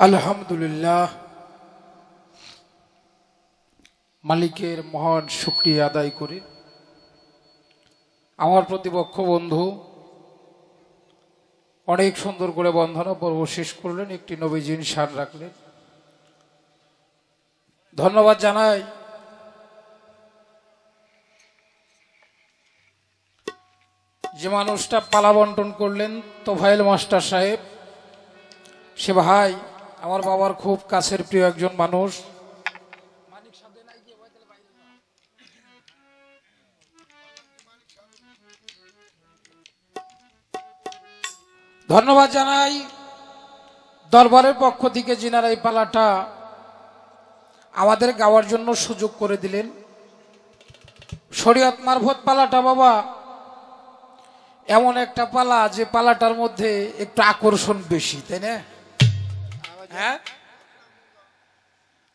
আলহামদুলিল্লাহ মালিকের মহান শুকরিয়া আদায় করি। আমার প্রতিপক্ষ বন্ধু অনেক সুন্দর করে বন্ধনা পর্ব শেষ করলেন, একটি নবীজির শান রাখলেন। ধন্যবাদ জানাই যে মানুষটা পালা বন্টন করলেন, তোফায়েল মাস্টার সাহেব। সে ভাই আমার বাবার খুব কাছের প্রিয় একজন মানুষ। ধন্যবাদ জানাই দরবারের পক্ষ থেকে যিনারা এই পালাটা আমাদের গাওয়ার জন্য সুযোগ করে দিলেন। শরীয়ত মারফত পালাটা বাবা এমন একটা পালা যে পালাটার মধ্যে একটু আকর্ষণ বেশি, তাই না? হ্যাঁ,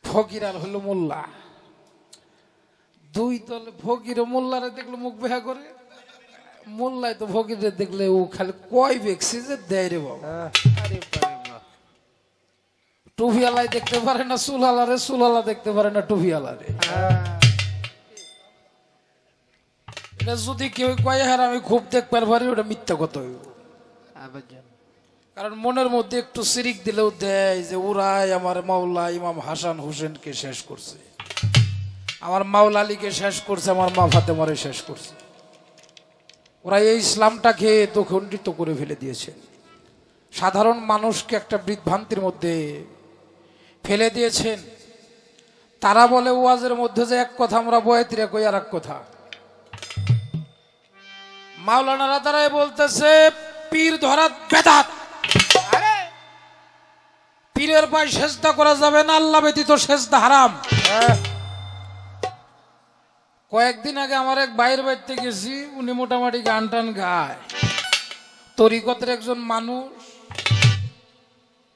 ফকির আর হলো মোল্লা, দুই তলে ফকির ও মোল্লারে দেখলে মুখ বেহা করে, মোল্লায় তো ফকিরে দেখলে ও খালি কয় বেকছি যে দেয় রে বাবা। টুফিয়ালাই দেখতে পারে না চুলালারে, চুলালা দেখতে পারে না টুফিয়ালারে। এটা যদি কেউ কয় হ্যাঁ আমি খুব দেখবার পারি, ওটা মিথ্যা কথা হইব। কারণ মনের মধ্যে একটু সিরিক দিলেও দেয় যে ওরাই আমার মাওলা ইমাম হাসান হোসেনকে শেষ করছে, আমার মাওলা আলীকে শেষ করছে, আমার মা ফাতেমারে শেষ করছে। ওরা এই ইসলামটাকে তো খণ্ডিত করে ফেলে দিয়েছে, সাধারণ মানুষকে একটা বিভ্রান্তির মধ্যে ফেলে দিয়েছেন। তারা বলে ওয়াজের মধ্যে যে এক কথা, আমরা বয়াতিরা কই আর এক কথা। মাওলানারা তারাই বলতেছে পীর ধরা বেদাত, পীরের পায়ে সেজদা করা যাবে না, আল্লাহ ব্যতীত সেজদা হারাম। কয়েকদিন আগে আমার এক ভাইয়ের বাড়িতে গেছি, উনি মোটামুটি গান টান গায়, তরিকতের একজন মানুষ।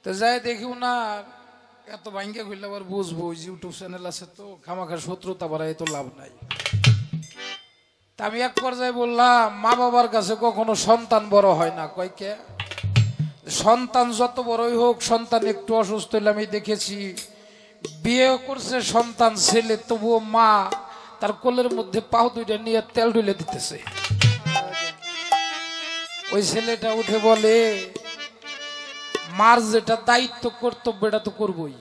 তো যাই দেখি উনার এত ভাঙ্গে খুললে আবার বুঝবো ইউটিউব চ্যানেল আছে তো, খামাখা শত্রুতা বাড়াই তো লাভ নাই। তা আমি এক পর্যায়ে বললাম মা বাবার কাছে কখনো সন্তান বড় হয় না। কয়কে সন্তান যত বড়ই হোক, সন্তান একটু অসুস্থ হলে আমি দেখেছি বিয়ে করছে সন্তান ছেলে, তবুও মা তার কোলের মধ্যে পাও দুইটা নিয়ে তেল ঢুলে দিতেছে। ওই ছেলেটা উঠে বলে মার যেটা দায়িত্ব কর্তব্য এটা তো করবই,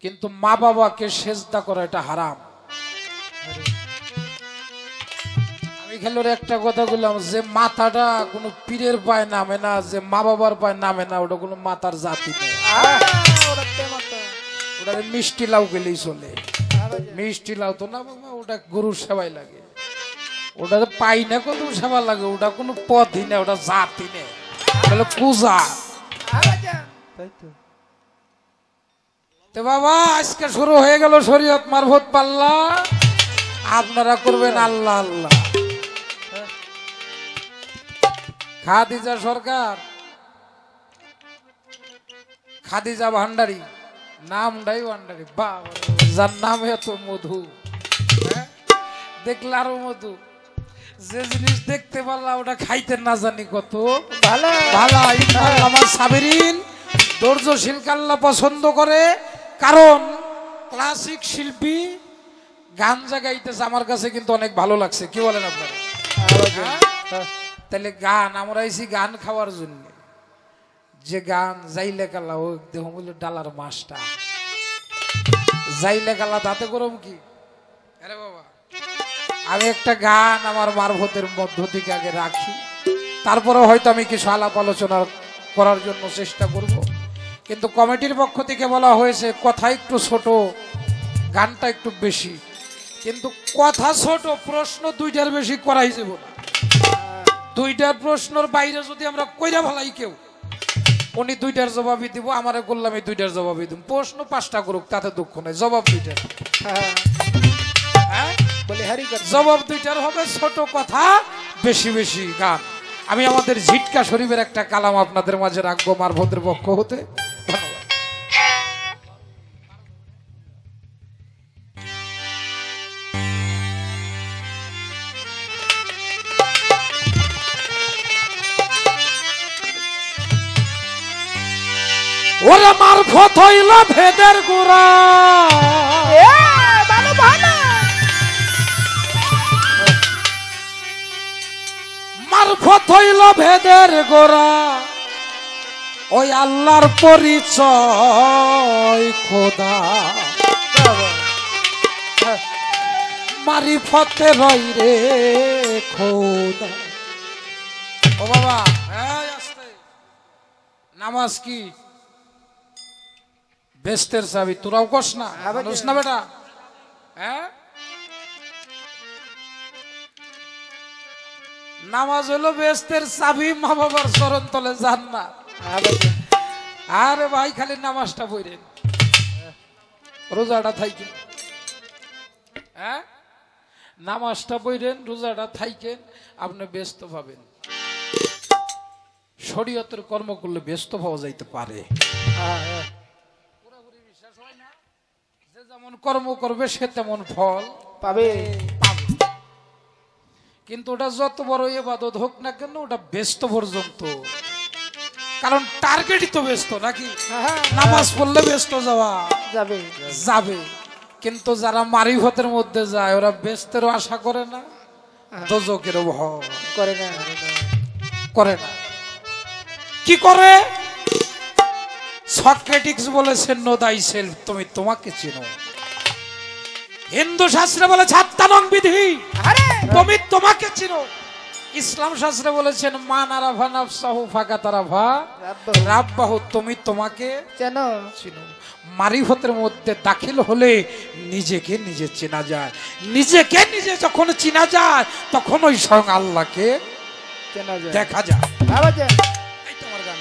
কিন্তু মা বাবাকে সেজদা করা এটা হারাম। আমি খেলে একটা কথা বললাম, যে মাথাটা কোনো পীরের পায়ে নামে না, যে মা বাবার পায়ে নামে না, ওটা কোনো মাথার জাতি নেই। ওটা মিষ্টি লাউ গেলেই চলে, মিষ্টি লাউ তো না বাবা, ওটা গরুর সেবাই লাগে, ওটা পাই না কত সেবা লাগে, ওটা কোনো পথই না, ওটা জাতি নেই, ওটা পূজা। তো বাবা আজকে শুরু হয়ে গেল শরীয়ত মারফত পাল্লা। আপনারা করবেন আল্লাহ আল্লাহ। খাদিজা সরকার, খাদিজা ভান্ডারী, নামটাই ভান্ডারী, বাবা যার নাম এত মধু, দেখলে আরো মধু। যে জিনিস দেখতে পারলাম ওটা খাইতে না জানি কত ভালো ভালো। আমার সাবেরিন ধৈর্যশীল আল্লাহ পছন্দ করে, কারণ ক্লাসিক শিল্পী গান জাগাইতেছে আমার কাছে কিন্তু অনেক ভালো লাগছে। কি বলেন আপনারা? তাহলে গান আমরা আইছি গান খাওয়ার জন্য। যে গান যাইলে কালা ও দেহ বলল ডালার মাছটা যাইলে কালা তাতে গরম কি। আরে বাবা, আমি একটা গান আমার মারফতের মধ্য থেকে আগে রাখি, তারপরে হয়তো আমি কিছু আলাপ আলোচনা করার জন্য চেষ্টা করব। কিন্তু কমিটির পক্ষ থেকে বলা হয়েছে কথা একটু ছোট, গানটা একটু বেশি। কিন্তু কথা ছোট, প্রশ্ন দুইটার বেশি করাই যাব না। দুইটার প্রশ্নের বাইরে যদি আমরা কইরা ভালাই কেউ, উনি দুইটার জবাবই দিব, আমারে করলাম এই দুইটার জবাবই দিব। প্রশ্ন 5টা করুক তাতে দুঃখ নেই, জবাব দুইটার। জবাব দুইটার হবে, ছোট কথা বেশি বেশি গান। আমি আমাদের ঝিটকা শরীফের একটা কালাম আপনাদের মাঝে রাখবো মারফতের পক্ষ হতে। ওরে মারফত হইল ভেদের গোড়া, মারফত হইল ভেদের গোড়া, ওই আল্লাহর পরিচয় খোদা, মারিফতে রই রে খোদা। ও বাবা, নামাজ কি বেস্তের চাবি? তোরাও কস না, মানুষ না বেটা। নামাজ হলো বেস্তের চাবি, মা বাবার চরণ তলে যান না। আরে ভাই খালি নামাজটা পড়েন, রোজাটা থাইকেন। নামাজটা পড়েন, রোজাটা থাইকেন, আপনি ব্যস্ত পাবেন। শরীয়তের কর্ম করলে ব্যস্ত পাওয়া যাইতে পারে। যে যেমন কর্ম করবে সে তেমন ফল পাবে। কিন্তু ওটা যত বড় ইবাদত হোক না কেন, ওটা ব্যস্ত পর্যন্ত, কারণ টার্গেটই তো ব্যস্ত নাকি। নামাজ পড়লে ব্যস্ত যাওয়া যাবে যাবে, কিন্তু যারা মারিফতের মধ্যে যায় ওরা ব্যস্তেরও আশা করে না, দোজকেরও ভয় করে না। করে না কি করে? সক্রেটিস বলেছেন নো দাই সেলফ, তুমি তোমাকে চেনো। হিন্দু শাস্ত্রে বলে ছাত্তানং বিধি, তুমি তোমাকে চিনো। ইসলাম শাস্ত্রে বলেছেন মান আরাফা নাফসাহু ফাকাত আরাফা রাব্বাহু, তুমি তোমাকে চেনো। মারিফতের মধ্যে দাখিল হলে নিজেকে নিজে চেনা যায়। নিজেকে নিজে যখন চেনা যায় তখন ওই স্বয়ং আল্লাহকে চেনা যায়, দেখা যায়। এই তোমার গান।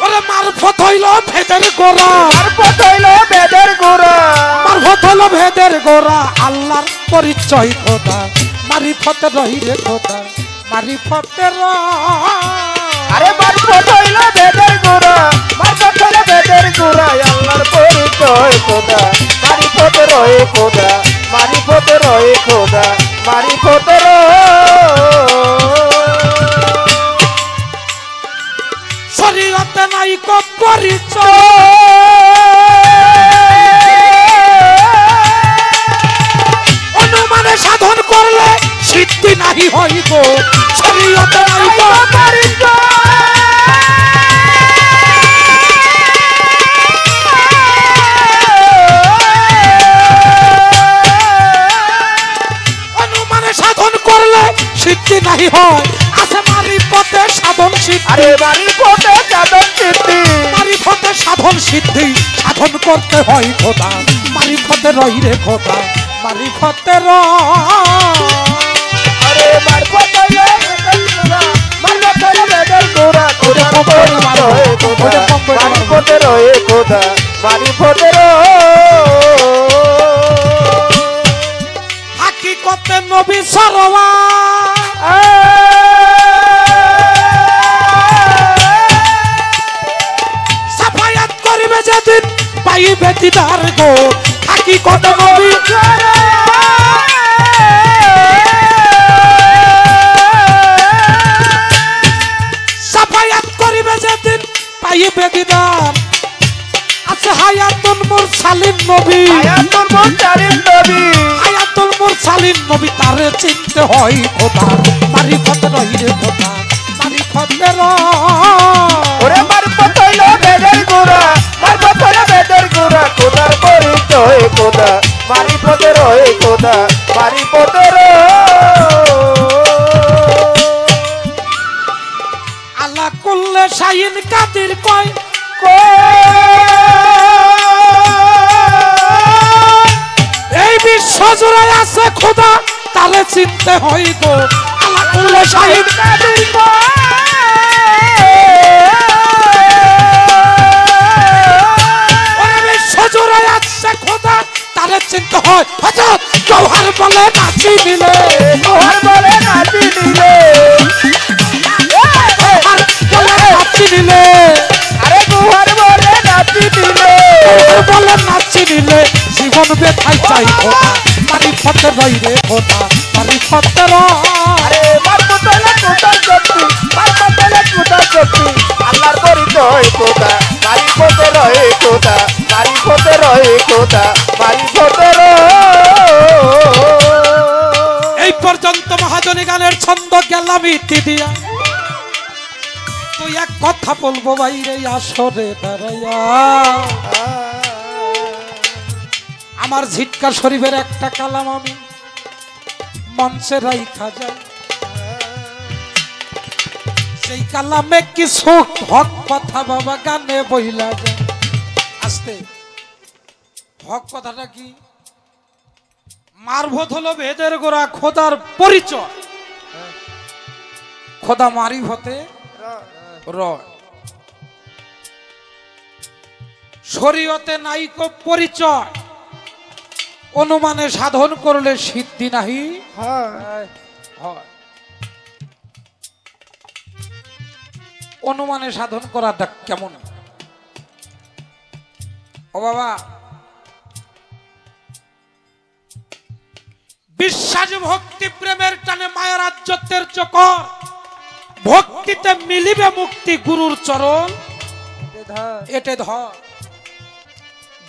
ওরে মারফত হইল ভেদের গোড়া, মারফত হইল ভেদের গোড়া, মারফত হইল ভেদের গোড়া, আল্লাহর পরিচয় খোদা, মারিফতে রই রে খোদা, মারিফতে আরে মারফত হইল ভেদের গোড়া, মারফত হইল ভেদের গোড়া, আল্লাহর পরিচয় খোদা, মারিফতে রই খোদা, মারিফতে রই খোদা, মারিফতে শরীয়তে নাই কো পরিচয়, অনুমানে সাধন করলে সিদ্ধি নাহি হইব। শরীয়তে নাই কো পরিচয়, অনুমানে সাধন করলে সিদ্ধি নাহি হয়। আছে মারিফতে সাধন সিদ্ধি, আরে মারিফতে সাধন সিদ্ধি, মারিফতে সাধন সিদ্ধি, সাধন করতে হয় খোদা, মারিফতে রই রে খোদা, মারিফতে আরে মারফত হইল ভেদের গোড়া, মারফত হইল ভেদের গোড়া, খোদার পরিচয় খোদা, মারিফতে রই খোদা, মারিফতে কত নবী সাফায়াত করিবে যেদিন পাইবে বিধান আছে হায়াতুল মুরসালিন নবী হায়াতুল মুরসালিন নবী হায়াতুল মুরসালিন নবী তারে চিনতে হয় খোদা মারিফত রহিরে খোদা মারিফতের ওরে মারফত হইল বেদের গুড়া মারফত হইল বেদের গুড়া খোদার পরিচয় খোদা মারিফতের ওই খোদা মারিফতের আল্লাহ কুল্লে শাইন কাদির কয় এই বিশ্ব জুড়ে আছে খোদা তারে চিনতে হয় গো আল্লাহ কুল্লে শাইন কাদির কয় জোড়ায় আছে খোদা তারে চিনতে হয় হযরত জওহর বলে নাচি নিলে জওহর বলে নাচি নিলে জওহর বলে নাচি নিলে আরে জওহর বলে নাচি নিলে জওহর বলে নাচি নিলে জীবন বেথাই চাই খোদা মারিফতের রইরে খোদা মারিফতের আরে মারফত হইল খোদার শক্তি মারফত হইল খোদার শক্তি আল্লাহর পরিচয় খোদা মারিফতের ওই খোদা মারিফতের ওই খোদা মারিফতের এই পর্যন্ত মহাজনী গানের ছন্দ গেলাম ইতি দিয়া তুই এক কথা বলবো বাইরে আসরে দাঁড়াইয়া আমার ঝিটকা শরীফের একটা কালাম আমি মঞ্চে রাইখা যাই সেই কালামে কিছু হক কথা বাবা গানে বইলা যায় আস্তে হক কথাটা কি মারভত হলো ভেদের গোড়া খোদার পরিচয় খোদা মারিফতে রয় শরীয়তে নাইকো পরিচয় অনুমানে সাধন করলে সিদ্ধি নাহি হয় অনুমানে সাধন করাটা কেমন ও বাবা বিশ্বাস ভক্তি প্রেমের টানে মায়ের রাজ্যতের চকর ভক্তিতে মিলিবে মুক্তি গুরুর চরণ এটে ধর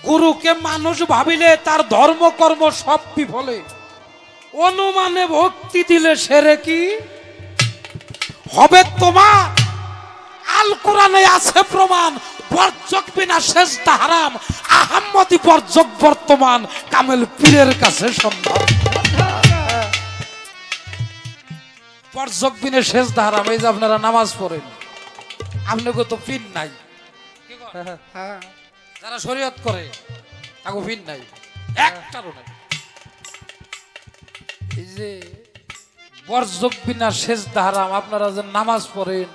গুরুকে মানুষ ভাবিলে তার ধর্ম কর্ম সব বিফলে অনুমানে ভক্তি দিলে সেরে কি হবে তোমার আল কোরআনে আছে প্রমাণ বর্জক বিনা সেজদা হারাম আহাম্মদি বর্জক বর্তমান কামেল পীরের কাছে সন্ধান বর্জক বিনা সেজদা হারাম এই যে আপনারা নামাজ পড়েন আপনাকে তো পীর নাই যারা শরীয়ত করে তাকে পীর নাই একটারও নাই এই যে বর্জক বিনা সেজদা হারাম আপনারা যে নামাজ পড়েন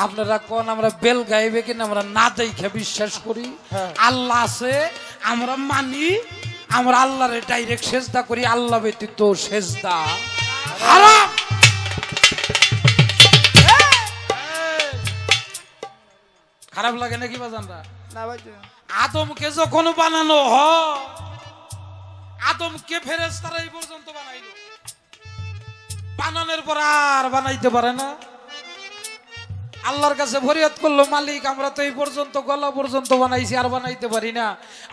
আপনারা কোন আমরা বেল গাইবে কিনা আমরা না দেখে বিশ্বাস করি আল্লাহ আছে আমরা মানি আমরা আল্লাহরে ডাইরেক্ট সেজদা করি আল্লাহ ব্যতীত সেজদা হারাম খারাপ লাগে নাকি বাজানরা না ভাই আদমকে যখন বানানো হয় আদমকে ফেরেশতারা এই পর্যন্ত বানাইলো বানানোর পর আর বানাইতে পারে না আল্লাহর কাছে ফরিয়াদ করলো মালিক আমরা তো এই পর্যন্ত গলা পর্যন্ত বানাইছি আর বানাইতে পারি না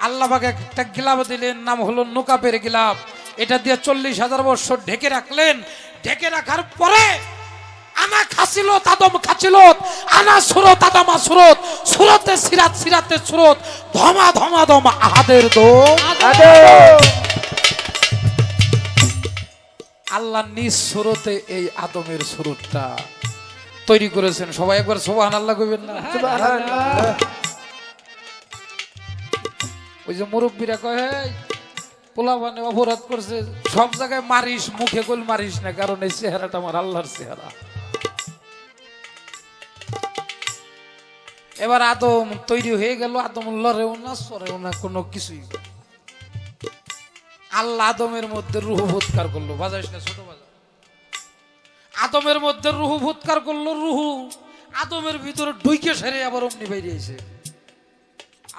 আল্লাহ পাক একটা গিলাফ দিলেন নাম হলো নুকাপের গিলাফ এটা দিয়ে 40,000 বছর ঢেকে রাখলেন ঢেকে রাখার পরে আনা খাছিল আদম খাছিল আনা সুরত আদম সুরত সুরতে সিরাত সিরাতে সুরত ধমা ধমা ধমা আহাদের দো আল্লাহ নিজ সুরতে এই আদমের সুরতটা তৈরি করেছেন সবাই একবার সুবহানাল্লাহ কইবেন না সুবহানাল্লাহ ওই যে মুরব্বীরা কয় এই পোলাপানে অপরাধ করছে সব জায়গায় মারিস মুখে কইল মারিস না কারণ এই চেহারাটা আমার আল্লাহর চেহারা এবার আদম তৈরি হয়ে গেল আদম লড়েও না সরেও না কোনো কিছুই আল্লাহ আদমের মধ্যে রূহ ভূতকার করলো বাজাইস না ছোট বাজা আদমের মধ্যে রুহু ভূতকার করলো রুহু আদমের ভিতরে ঢুইকে সেরে আবার অমনি বেরিয়েছে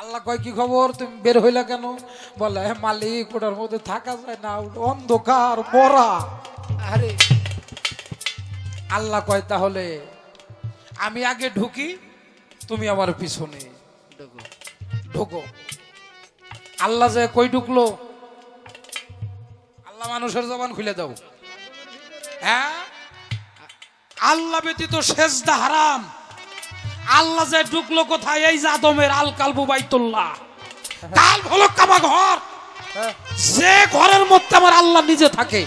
আল্লাহ কয় কি খবর, তুমি বের হইলা কেন? বলে মালিক ওটার মধ্যে থাকা যায় না, ওটা অন্ধকার মরা। আরে আল্লাহ কয় তাহলে আমি আগে ঢুকি, তুমি আমার পিছনে ঢুকো। আল্লাহ যে কই ঢুকলো? আল্লাহ মানুষের জবান খুলে দাও। হ্যাঁ, আল্লাহ ব্যতীত সেজদা হারাম। আল্লাহ যে ঢুকলো কোথায়? এই যে আদমের আল কালবু বাইতুল্লাহ, কাল হলো কাবা ঘর, যে ঘরের মধ্যে আমার আল্লাহ নিজে থাকে।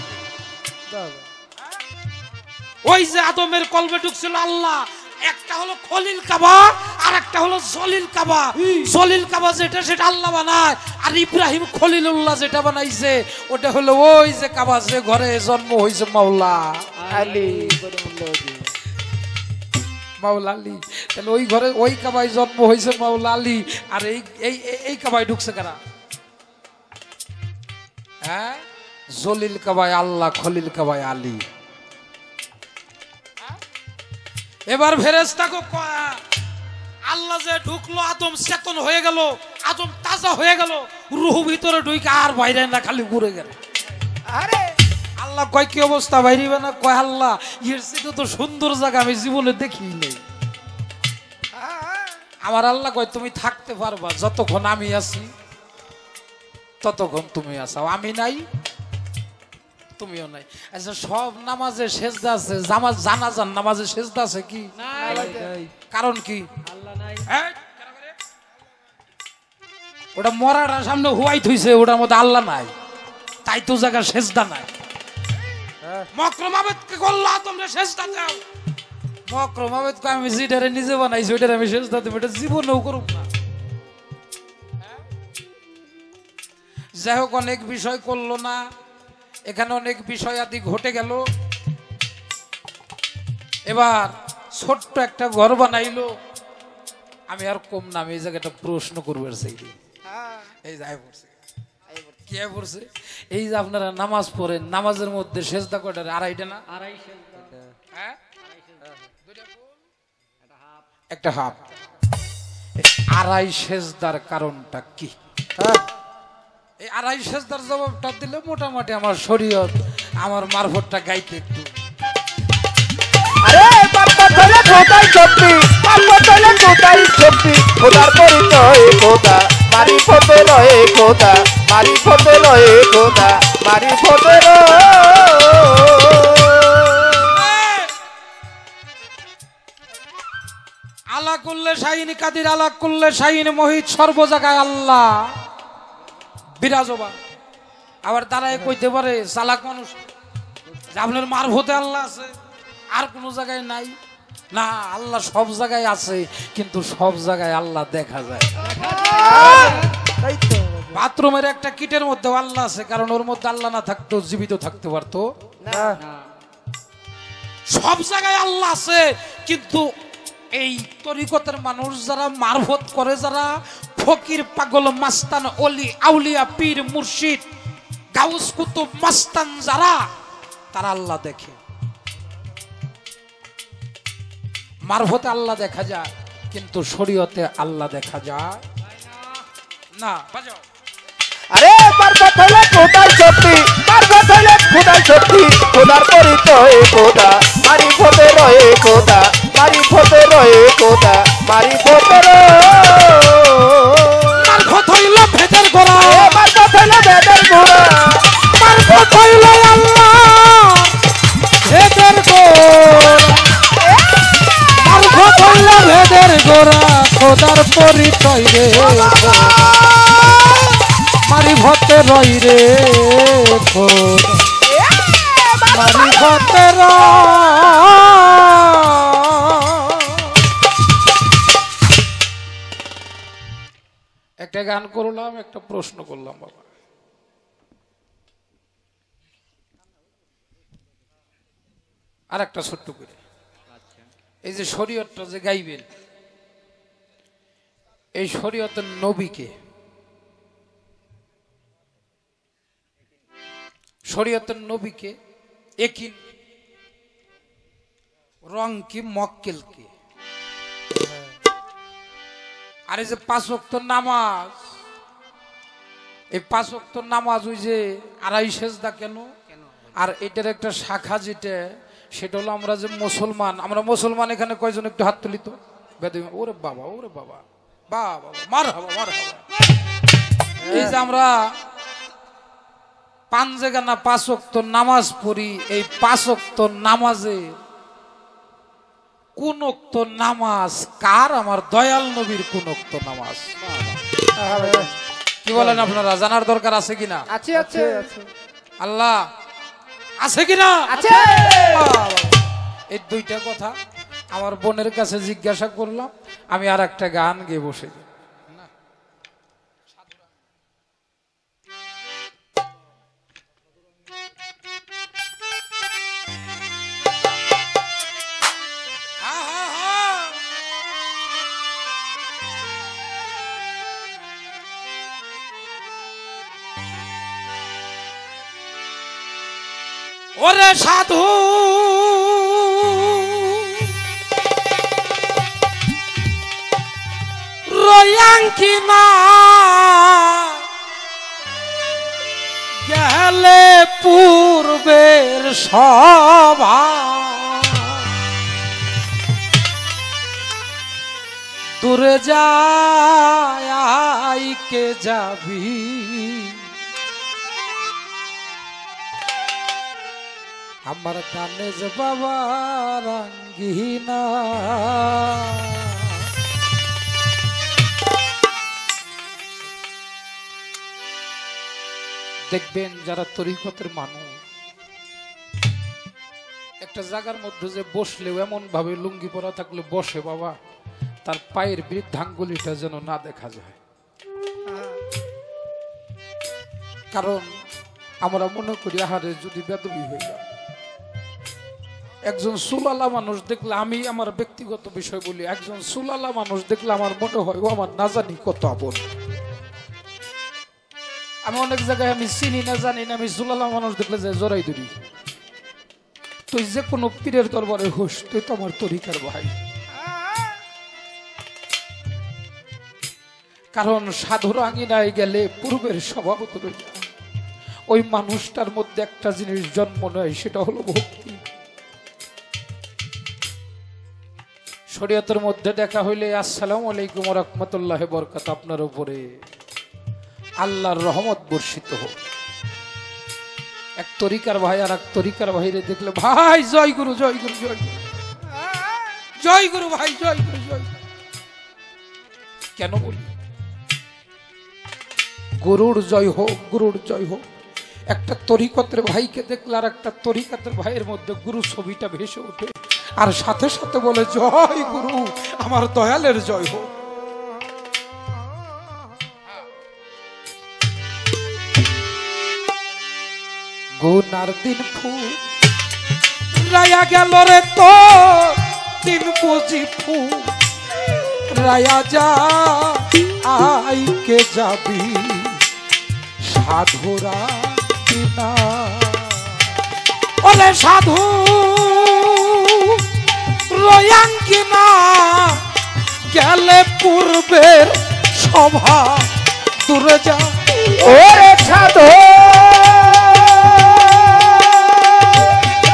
ওই যে আদমের কলবে ঢুকছিল আল্লাহ, একটা হলো খলিল কাবা আর একটা হলো জলিল কাবা। জলিল কাবা যেটা সেটা আল্লাহ বানায়, আর ইব্রাহিম খলিলুল্লাহ যেটা বানাইছে ওটা হলো ওই যে কাবা, যে ঘরে জন্ম হয়েছে মাওলা আলী মাওলা আলী। তাহলে ওই ঘরে ওই কাবায় জন্ম হয়েছে মাওলা আলী, আর এই এই এই কাবায় ঢুকছে কারা? হ্যাঁ, জলিল কাবায় আল্লাহ, খলিল কাবায় আলী। এবার ফেরেশতাকে আল্লাহ যে ঢুকলো, আদম চেতন হয়ে গেল, আদম তাজা হয়ে গেল, রুহ ভিতরে ঢুকে আর বাইরে না, খালি ঘুরে গেল। আরে আল্লাহ কয় কি অবস্থা, বাইরিবে না? কয় আল্লাহ এর চেয়ে তো সুন্দর জায়গা আমি জীবনে দেখি নেই। আমার আল্লাহ কয় তুমি থাকতে পারবা যতক্ষণ আমি আছি, ততক্ষণ তুমি আসাও, আমি নাই তুমিও নাই। আচ্ছা, সব নামাজে সেজদা আছে, জানাজার নামাজে সেজদা আছে কি? কারণ কি? এই, ওটা মরাটা সামনে হুয়াই থইছে, ওটার মধ্যে আল্লাহ নাই, তাই তো জায়গা সেজদা নাই। মকরম আবেদকে করলো তোমরা সেজদা দাও। মকরম আবেদকে আমি যেটারে নিজে বানাইছি ওইটারে আমি সেজদা দেব, এটা জীবনেও করুক না। যাই হোক, অনেক বিষয় করলো না, এখানে অনেক বিষয় আদি ঘটে গেল। এবার ছোট্ট একটা ঘর বানাইলো। আমি আর কম না, আমি এই জায়গাটা প্রশ্ন করবো। এই যাই পড়ছে, কে পড়ছে? এই যে আপনারা নামাজ পড়েন, নামাজের মধ্যে সেজদা কয়টা? আড়াইটা না? হ্যাঁ, একটা হাফ। আড়াই সেজদার কারণটা কি? এই আড়াই সেজদার জবাবটা দিলে মোটামুটি আমার শরীয়ত, আমার মারফতটা গাইতে একটু। আরে বাপ্পা ধরে কোথায় শক্তি, বাপ্পা ধরে কোথায় শক্তি, খোদার পরিচয় খোদা, মারি ফতে রয়ে খোদা, মারি ফতে রয়ে খোদা, মারি ফতে আলা কুল্লে শাহিন কাদির, আলা কুল্লে শাহিন মোহিত, সর্ব জায়গায় আল্লাহ বিরাজমান। আবার তারাই কইতে পারে চালাক মানুষ যে আপনার মারফতে আল্লাহ আছে, আর কোন জায়গায় নাই। না, আল্লাহ সব জায়গায় আছে, কিন্তু সব জায়গায় আল্লাহ দেখা যায়। বাথরুমের একটা কিটের মধ্যে আল্লাহ আছে, কারণ ওর মধ্যে আল্লাহ না থাকতো জীবিত থাকতে পারতো না। সব জায়গায় আল্লাহ আছে, কিন্তু এই তরিকতের মানুষ যারা মারফত করে, যারা ফকির পাগল মাস্তান অলি আউলিয়া পীর মুর্শিদ গাউস কুতুব মাস্তান যারা, তারা আল্লাহ দেখে। মারফতে আল্লাহ দেখা যায়, কিন্তু শরীয়তে আল্লাহ দেখা যায় না। বাজাও। আরে মারফত হলে খোদার শক্তি, মারফত হলে খোদার শক্তি, খোদার পরিচয় খোদা, মারি ফতে রয়ে খোদা, মারি ফতে রয়ে খোদা, মারি ফতে মারফত হইল ভেদের গোড়া, মারফত হলে বেদের গোড়া, মারফত হইল আল্লাহ ভেদের গোড়া, মারফত হইল ভেদের গোড়া, খোদার পরিচয় রে মারিফতে রই রে খোদা, মারিফতে একটা গান করলাম, একটা প্রশ্ন করলাম বাবা। আর একটা ছোট্ট করে, এই যে শরীয়তটা যে গাইবেন, এই শরীয়তের নবীকে, শরীয়তের নবীকে একিন, রং কি, মক্কেল কি? আর এই যে 5 ওয়াক্ত নামাজ, এই 5 ওয়াক্ত নামাজ ওই যে আড়াই সেজদা কেন? আর এটার একটা শাখা যেটা, সেটা হলো আমরা যে মুসলমান, আমরা মুসলমান এখানে কয়জন একটু হাত তুলি তো? বেদবি, ওরে বাবা, ওরে বাবা, বাবা মারহাবা মারহাবা। এই যে আমরা 5 জায়গা না 5 ওয়াক্ত নামাজ পড়ি, এই 5 ওয়াক্ত নামাজে কোন ওক্ত নামাজ কার? আমার দয়াল নবীর কোন ওক্ত নামাজ। কি বলেন আপনারা? জানার দরকার আছে কিনা? আছে আছে আল্লাহ আছে কিনা? আছে। এই দুইটা কথা আমার বোনের কাছে জিজ্ঞাসা করলাম, আমি আর একটা গান গেয়ে বসে গেলাম। ওরে সাধু রয়াঙ্কি না গেলে পূর্বের সভা, দূরে যায় কে যাবি, আমার কানে যে বাবা রঙ্গিনা। দেখবেন যারা তরিকতের মানুষ একটা জায়গার মধ্যে যে বসলেও এমন ভাবে লুঙ্গি পরা থাকলে বসে বাবা, তার পায়ের বৃদ্ধাঙ্গুলিটা যেন না দেখা যায়। কারণ আমরা মনে করি আহারে যদি বেদবি হয়ে যায়, একজন সুলালা মানুষ দেখলে, আমি আমার ব্যক্তিগত বিষয় বলি, একজন সুলালা মানুষ দেখলে আমার মনে হয় ও আমার না জানি কত আপন। আমি অনেক জায়গায় আমি চিনি না জানি না, আমি সুলালা মানুষ দেখলে যে জড়াই ধরি, তুই যে কোনো পীরের দরবারে হোস, তুই তো আমার তরিকার ভাই। কারণ সাধুর আঙিনায় গেলে পূর্বের স্বভাবত রয়ে যায়। ওই মানুষটার মধ্যে একটা জিনিস জন্ম নেয়, সেটা হলো ভক্তি। শরীয়তের মধ্যে দেখা হইলে আসসালামু আলাইকুম ওয়া রাহমাতুল্লাহি ওয়া বারাকাতুহু, আপনার উপরে আল্লাহর রহমত বর্ষিত হোক। এক তরিকার ভাই আর এক তরিকার ভাইরে দেখলে, ভাই জয় গুরু জয় গুরু জয় গুরু, জয় গুরু ভাই জয় গুরু জয় গুরু। কেন বলি? গুরুর জয় হোক, গুরুর জয় হোক। একটা তরিকতের ভাইকে দেখলে আর একটা তরিকতের ভাইয়ের মধ্যে গুরু ছবিটা ভেসে ওঠে, আর সাথে সাথে বলে জয় গুরু, আমার দয়ালের জয় হোক। গুনার দিন ফুল রায়া গেল রে, তো দিন বুঝি ফুল রায়া যা আইকে যাবি, সাধুরা কিনা ওরে সাধু রয়াঙ্কি না গেলে পূর্বের সভা, দূরে যা ওরে সাধু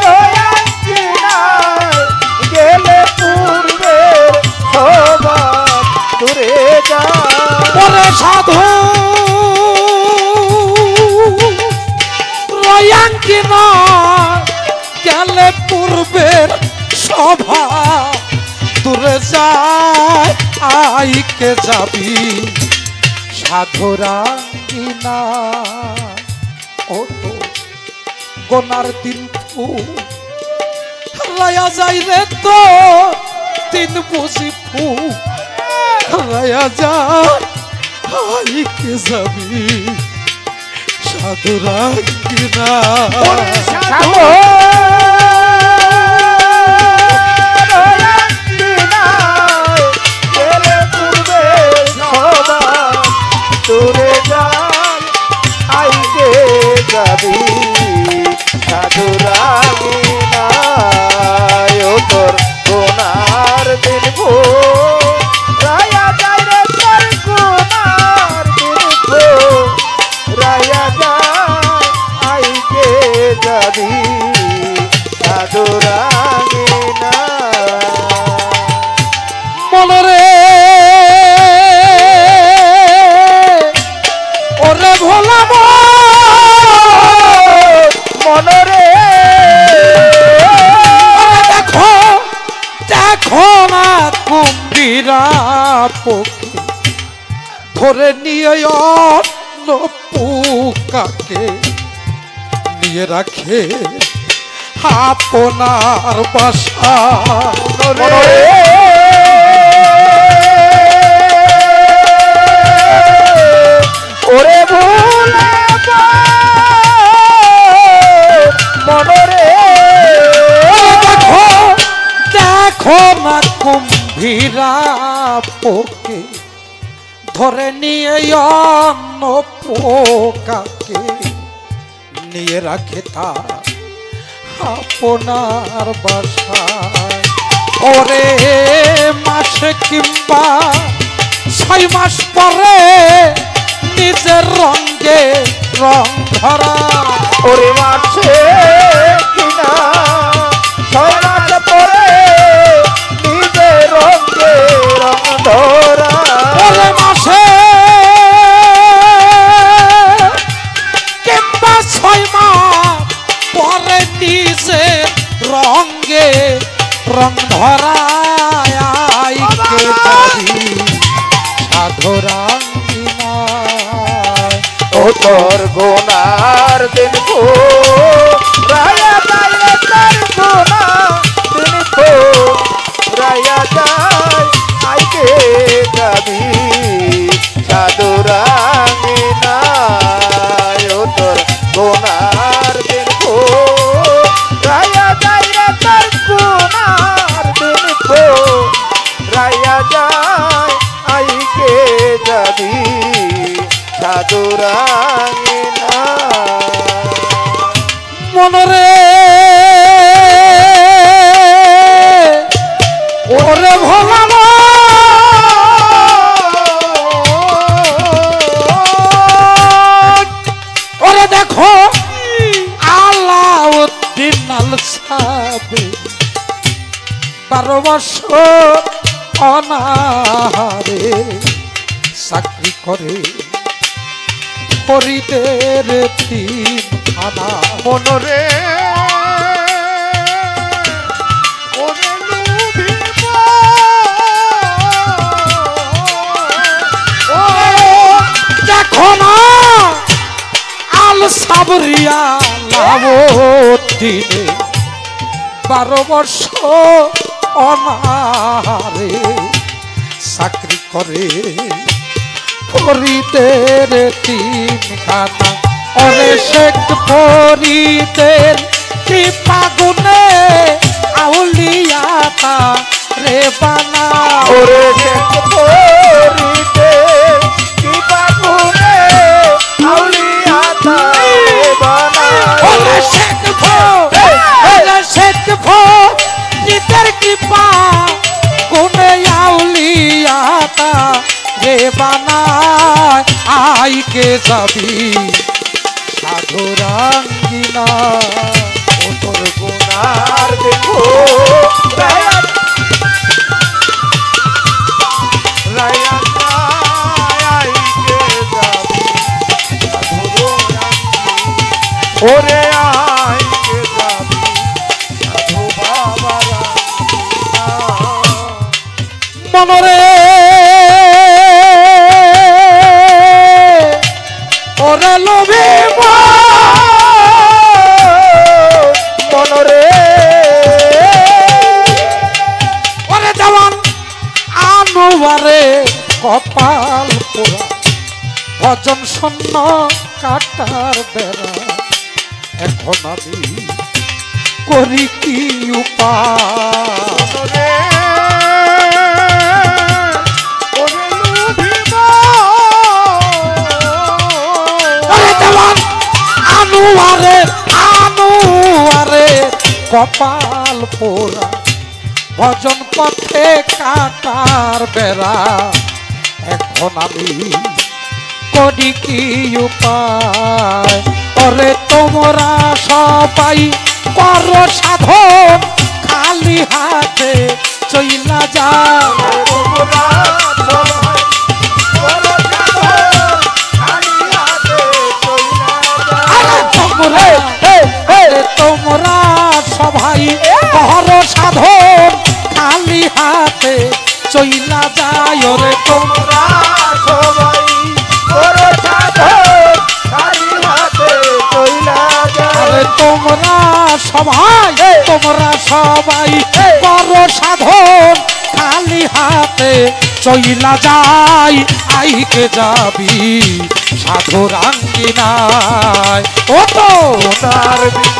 রয়াঙ্কি না গেলে পূর্বের সভা, দূরে যা। ওরে সাধু রয়াঙ্কি না গেলে পূর্বের সভা, দূরে যায় আইকে যাবি, সাধুরা কিনা। ও তো গোনার দিন ফুল রায়া যাই রে, তো দিন বুঝি ফুল রায়া যায় আইকে যাবি, সাধুরা কিনা। সাধু রয়াঙ্কি না গেলে পূর্বের সভা, দূরে যায় আইকে যাবি, সাধুরা কিনা। ও তোর গোনার দিন ফুল রায়া যায় রে, তো যাবি সাধুরাঙ্গিনা মনরে ওরে ভোলাব মনরে দেখো দেখো না কুম্ভীরা পক্ষী ধরে নিয়ে পোকাকে নিয়ে রাখে আপনার বাসা ওরে ভোলাব মনরে দেখো দেখো না কুম্ভীরা পোকে ধরে নিয়ে অন্য পোকাকে নিয়ে রাখে তা আপনার বাসায় ওরে মাসে কিংবা 6 মাস পরে নিজের রঙে রং ধরা ওরে মাছে কিনা 6 মাস পরে নিজের রঙে রং ধরা ওরে মাসে কিংবা 6 মাস পরে নিজে রঙে রং ধরায় আইকে যাবি সাধুরাঙ্গিনা ও তোর গোনার দিন কো রায়া যায় তোর গোনা দিন কো রায়া যায় আইকে যাবি সাধুরাঙ্গিনা ও তোর গোনার দিন কো রায়া যায় তোর গোনার দিন কো রায়া যায় আইকে যাবি সাধুরাঙ্গিনা মনরে ওরে ভোলাব ওরে দেখো আলাউদ্দিন আল সাবে 12 বছর অনাহারে চাকরি করে ফরিদের 3 খানা মনরে দেখো না আল সাবরিয়া লাউদ্দিনে 12 বছর অনাহারে চাকরি করে ফরিদের 3 খানা ওরে শেখ ফরিদের কৃপা গুণে আউলিয়াতা রে বানা ওরে শেখ ফরিদে কৃপা গুণে আউলিয়াতা রে বানা ওরে শেখ ফরিদের কৃপা গুণে আউলিয়াতা রে বানা আইকে যাবি সাধুরাঙ্গিনা ও তোর গুনার দেখো রায়া রায়া আইকে যাবি সাধুরাঙ্গিনা ওরে আইকে যাবি সাধু বাবা মনরে ওরে লোভে মনরে ওরে দেওয়ান আনোয়ারে কপাল পোড়া ভজন শূন্য কাটার বেড়া এখন আমি করি কি উপায় মনরে ওরে লুভিবা ওরে দেওয়ান আনোয়ারে কপাল পোড়া ভজন পথে কাটার বেড়া এখন আমি করি কি উপায় ওরে তোমরা সবাই করো সাধন খালি হাতে চইলা যাও তোমরা সবাই করো সাধন, খালি হাতে চইলা যাও। তোমরা সবাই করো সাধন খালি হাতে চইলা যায় রে তোমরা সবাই করো সাধন, খালি হাতে চইলা যাও। তোমরা সবাই করো সাধন খালি হাতে চইলা যাই আইকে যাবি সাধুর আঙ্গিনায় ও তো তার দিন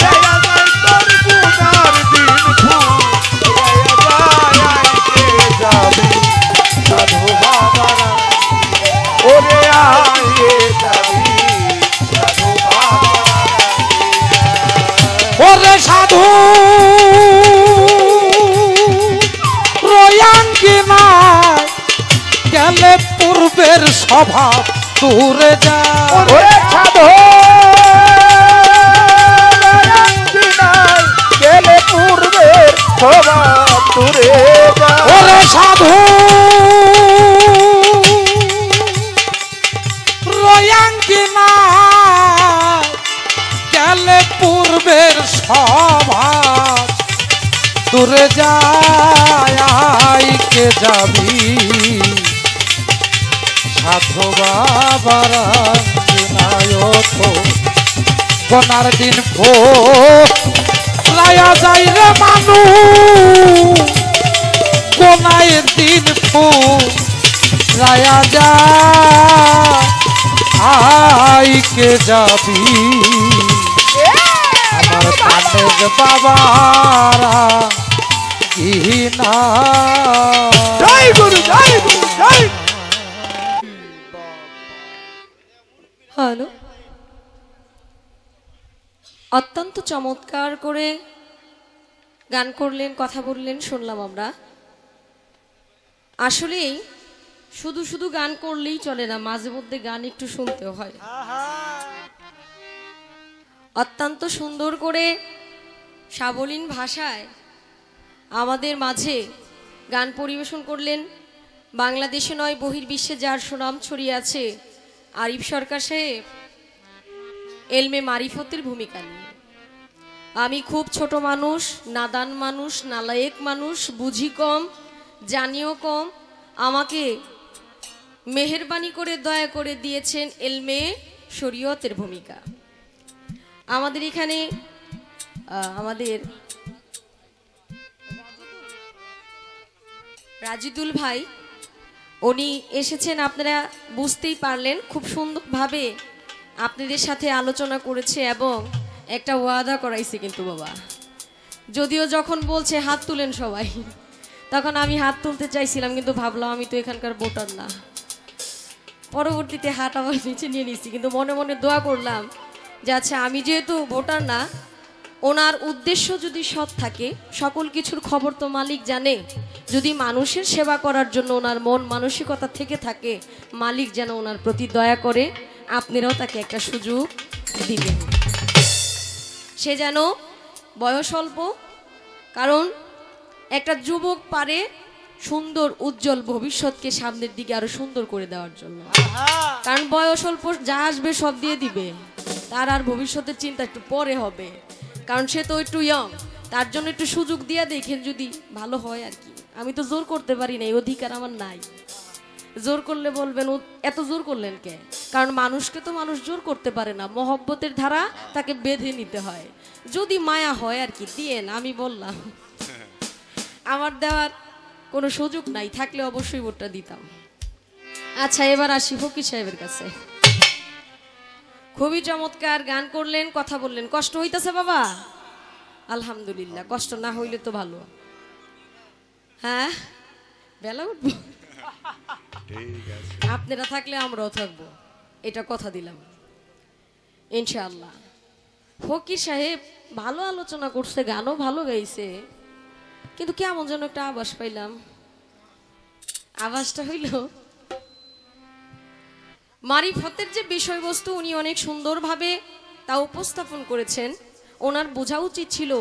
রেয়া যায় তোর গুনার দিন রেয়া যায় আইকে যাবি সাধু বাবারা, ওরে আইকে যাবি সাধু বাবারা। ওরে সাধু রয়াঙ্গিনায় গেলে পূর্বের স্বভাব দূরে যায় ওরে সাধু রয়াঙ্গিনায় গেলে পূর্বের স্বভাব দূরে যায়। ওরে সাধু রয়াঙ্গিনায় গেলে পূর্বের স্বভাব দূরে যায় কে যাবি সাধু বাবার গনার দিন ফো রায়া যাই রে মানু গনায়ের দিন ফো রায়া যা কে যাবি আমার প্রাণের বাবারা গিনা জয় গুরু, জয় গুরু, জয়। হ্যালো, অত্যন্ত চমৎকার করে গান করলেন, কথা বললেন, শুনলাম আমরা। আসলেই শুধু শুধু গান করলেই চলে না, মাঝে মধ্যে গান একটু শুনতেও হয়। অত্যন্ত সুন্দর করে সাবলীল ভাষায় আমাদের মাঝে গান পরিবেশন করলেন। বাংলাদেশে নয় বহির্বিশ্বে যার সুনাম ছড়িয়ে আছে আরিফ সরকার সাহেব এলমে মারিফতের ভূমিকা নিয়ে। আমি খুব ছোট মানুষ, নাদান মানুষ, নালায়েক মানুষ, বুঝি কম, জানিও কম, আমাকে মেহেরবানি করে দয়া করে দিয়েছেন এলমে শরীয়তের ভূমিকা। আমাদের এখানে আমাদের রাজিদুল ভাই উনি এসেছেন, আপনারা বুঝতেই পারলেন, খুব সুন্দরভাবে আপনাদের সাথে আলোচনা করেছে এবং একটা ওয়াদা করাইছে। কিন্তু বাবা যদিও যখন বলছে হাত তুলেন সবাই, তখন আমি হাত তুলতে চাইছিলাম, কিন্তু ভাবলাম আমি তো এখানকার ভোটার না। পরবর্তীতে হাত আবার নিচে নিয়ে নিচ্ছি, কিন্তু মনে মনে দোয়া করলাম যে আচ্ছা আমি যেহেতু ভোটার না, ওনার উদ্দেশ্য যদি সৎ থাকে, সকল কিছুর খবর তো মালিক জানে, যদি মানুষের সেবা করার জন্য ওনার মন মানসিকতা থেকে থাকে, মালিক যেন ওনার প্রতি দয়া করে, আপনারাও তাকে একটা সুযোগ দিবেন। সে যেন বয়স অল্প, কারণ একটা যুবক পারে সুন্দর উজ্জ্বল ভবিষ্যৎকে সামনের দিকে আরো সুন্দর করে দেওয়ার জন্য, কারণ বয়স অল্প যা আসবে সব দিয়ে দিবে, তার আর ভবিষ্যতের চিন্তা একটু পরে হবে, কারণ সে তো একটু ইয়ং, তার জন্য একটু সুযোগ দিয়ে দেখেন যদি ভালো হয় আর কি। আমি তো জোর করতে পারি না, এই অধিকার আমার নাই। জোর করলে বলবেন এত জোর করলেন কে, কারণ মানুষকে তো মানুষ জোর করতে পারে না, মহব্বতের ধারা তাকে বেঁধে নিতে হয়। যদি মায়া হয় আর কি দিয়েন, আমি বললাম আমার দেওয়ার কোনো সুযোগ নাই, থাকলে অবশ্যই ভোটটা দিতাম। আচ্ছা এবার আসি ফকির সাহেবের কাছে। খুবই চমৎকার গান করলেন, কথা বললেন। কষ্ট হইতেছে বাবা? আলহামদুলিল্লাহ, কষ্ট না হইলে তো ভালো। হ্যাঁ বেলা উঠবো, আপনারা থাকলে আমরাও থাকবো, এটা কথা দিলাম ইনশাআল্লাহ। ফকির সাহেব ভালো আলোচনা করছে, গানও ভালো গাইছে, কিন্তু কেমন যেন একটা আভাস পাইলাম। আভাসটা হইল মারিফতের যে বিষয়বস্তু উনি অনেক সুন্দরভাবে তা উপস্থাপন করেছেন। ওনার বোঝা উচিত ছিল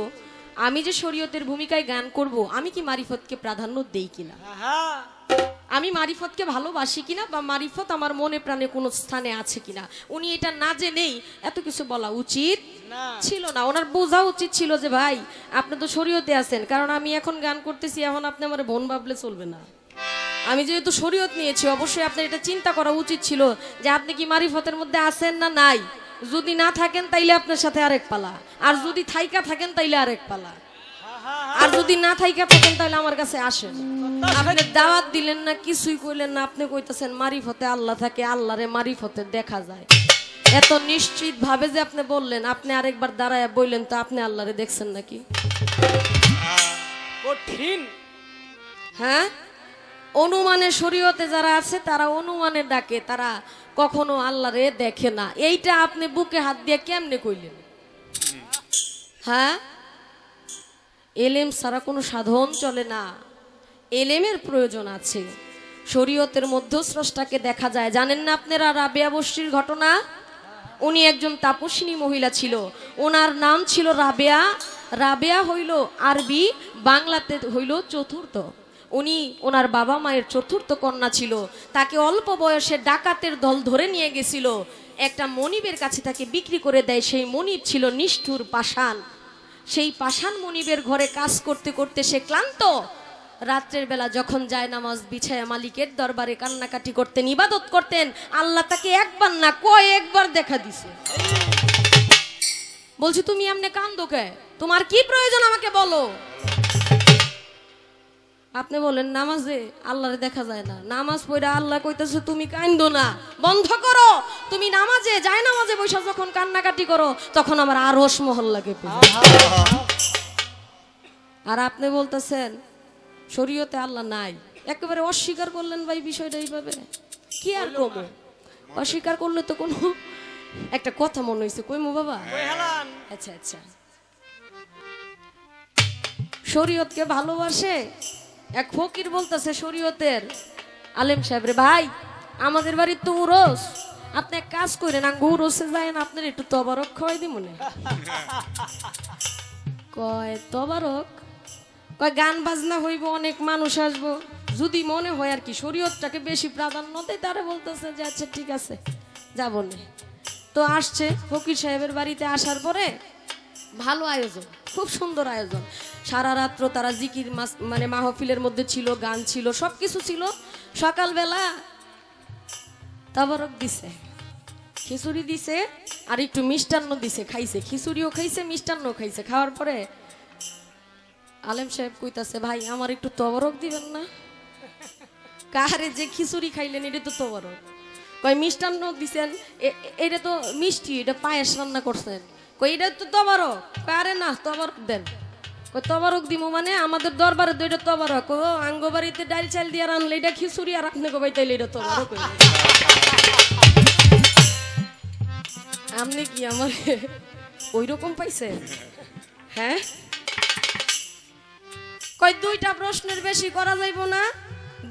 আমি যে শরীয়তের ভূমিকায় গান করব, আমি কি মারিফতকে প্রাধান্য দেই কিনা, আমি মারিফতকে ভালোবাসি কিনা, বা মারিফত আমার মনে প্রাণে কোনো স্থানে আছে কিনা। উনি এটা না জেনেই এত কিছু বলা উচিত ছিল না। ওনার বোঝা উচিত ছিল যে ভাই আপনি তো শরীয়তে আছেন, কারণ আমি এখন গান করতেছি, এখন আপনি আমার বোন ভাবলে চলবে না। আমি যেহেতু শরীয়ত নিয়েছি, অবশ্যই আপনার এটা চিন্তা করা উচিত ছিল যে আপনি কি মারিফতের মধ্যে আছেন না নাই। যদি না থাকেন তাইলে আপনার সাথে আরেক পালা, আর যদি থাইকা থাকেন তাইলে আরেক পালা, আর যদি না থাইকা থাকেন তাহলে আমার কাছে আসেন। আপনি দাওয়াত দিলেন না, কিছুই কইলেন না, আপনি কইতেছেন মারিফতে আল্লাহ থাকে, আল্লাহরে মারিফতে দেখা যায়। এত নিশ্চিত ভাবে যে আপনি বললেন, আপনি আরেকবার দাঁড়ায় বললেন তো আপনি আল্লাহরে দেখছেন নাকি? কঠিন। হ্যাঁ, অনুমানের শরীয়তে যারা আছে তারা অনুমানের ডাকে, তারা কখনো আল্লাহরে দেখে না। এইটা আপনি বুকে হাত দিয়ে কেমনে কইলেন? হ্যাঁ, এলেম ছাড়া কোনো সাধন চলে না, এলেমের প্রয়োজন আছে। শরীয়তের মধ্যে স্রষ্টাকে দেখা যায়। জানেন না আপনারা রাবেয়া বস্তির ঘটনা? উনি একজন তাপসিনী মহিলা ছিল, ওনার নাম ছিল রাবেয়া। রাবেয়া হইল আরবি, বাংলাতে হইল চতুর্থ। উনি ওনার বাবা মায়ের চতুর্থ কন্যা ছিল। তাকে অল্প বয়সে ডাকাতের দল ধরে নিয়ে গেছিল, একটা মনিবের কাছে তাকে বিক্রি করে দেয়। সেই মনিব ছিল নিষ্ঠুর পাষাণ। সেই পাষাণ মনিবের ঘরে কাজ করতে করতে সে ক্লান্ত। রাত্রের বেলা যখন যায় নামাজ বিছায়া মালিকের দরবারে কান্নাকাটি করতেন, ইবাদত করতেন, আল্লাহ তাকে একবার না কয়েকবার দেখা দিছে। বলছি তুমি এমনি কান্দো কে? তোমার কি প্রয়োজন আমাকে বলো। আপনি বলেন নামাজে আল্লাহরে দেখা যায় না, নামাজ পড়া আল্লাহ কইতেছে তুমি কান্দো না, বন্ধ করো। তুমি নামাজে যায়, নামাজে বৈশা যখন কান্নাকাটি করো তখন আমার আরশ মহল লাগে। আর আপনি বলতেছেন শরীয়তে আল্লাহ নাই, একেবারে অস্বীকার করলেন ভাই বিষয়টা এইভাবে। কি আর কমো, অস্বীকার করলে তো কোনো একটা কথা মনে হয়েছে, কইমো বাবা। আচ্ছা আচ্ছা, শরীয়তকে ভালোবাসে এক ফকির বলতেছে শরীয়তের আলেম সাহেব রে, ভাই আমাদের বাড়ির তো উরস, আপনি এক কাজ করেন, উরসে যায় না, আপনার একটু তবারক খাওয়াই দি মনে। কয় তবারক? কয় গান বাজনা হইব, অনেক মানুষ আসবো, যদি মনে হয় আর কি শরীয়তটাকে বেশি প্রাধান্য দেয়, তারা বলতেছে যে আচ্ছা ঠিক আছে যাবো না। তো আসছে ফকির সাহেবের বাড়িতে, আসার পরে ভালো আয়োজন, খুব সুন্দর আয়োজন। সারা রাত্র তারা জিকির মানে মাহফিলের মধ্যে ছিল, গান ছিল, সবকিছু ছিল। সকালবেলা তাবারক দিছে, খিচুড়ি দিছে, আর একটু মিষ্টান্ন দিছে, খাইছে, খিচুড়িও খাইছে, মিষ্টান্ন খাইছে। খাওয়ার পরে আলেম সাহেব কইতাছে ভাই আমার একটু তবারক দিবেন না? কাহারে যে খিচুড়ি খাইলেন এটা তো তবারক। কয় মিষ্টান্ন দিছেন, এটা তো মিষ্টি, এটা পায়েস রান্না করছেন। কই এটা তো তবারক। আরে না তবারক দেন। কই তবারক দিমু মানে আমাদের দরবারে তো এটা তবারক। ও আঙ্গ বাড়িতে ডাল চাল দিয়ে রানলে এটা খিচুড়ি, আর আপনি কবাই তাইলে এটা তবারক। আপনি কি আমার ওই রকম পাইছে? হ্যাঁ, কই দুইটা প্রশ্নের বেশি করা যাইব না,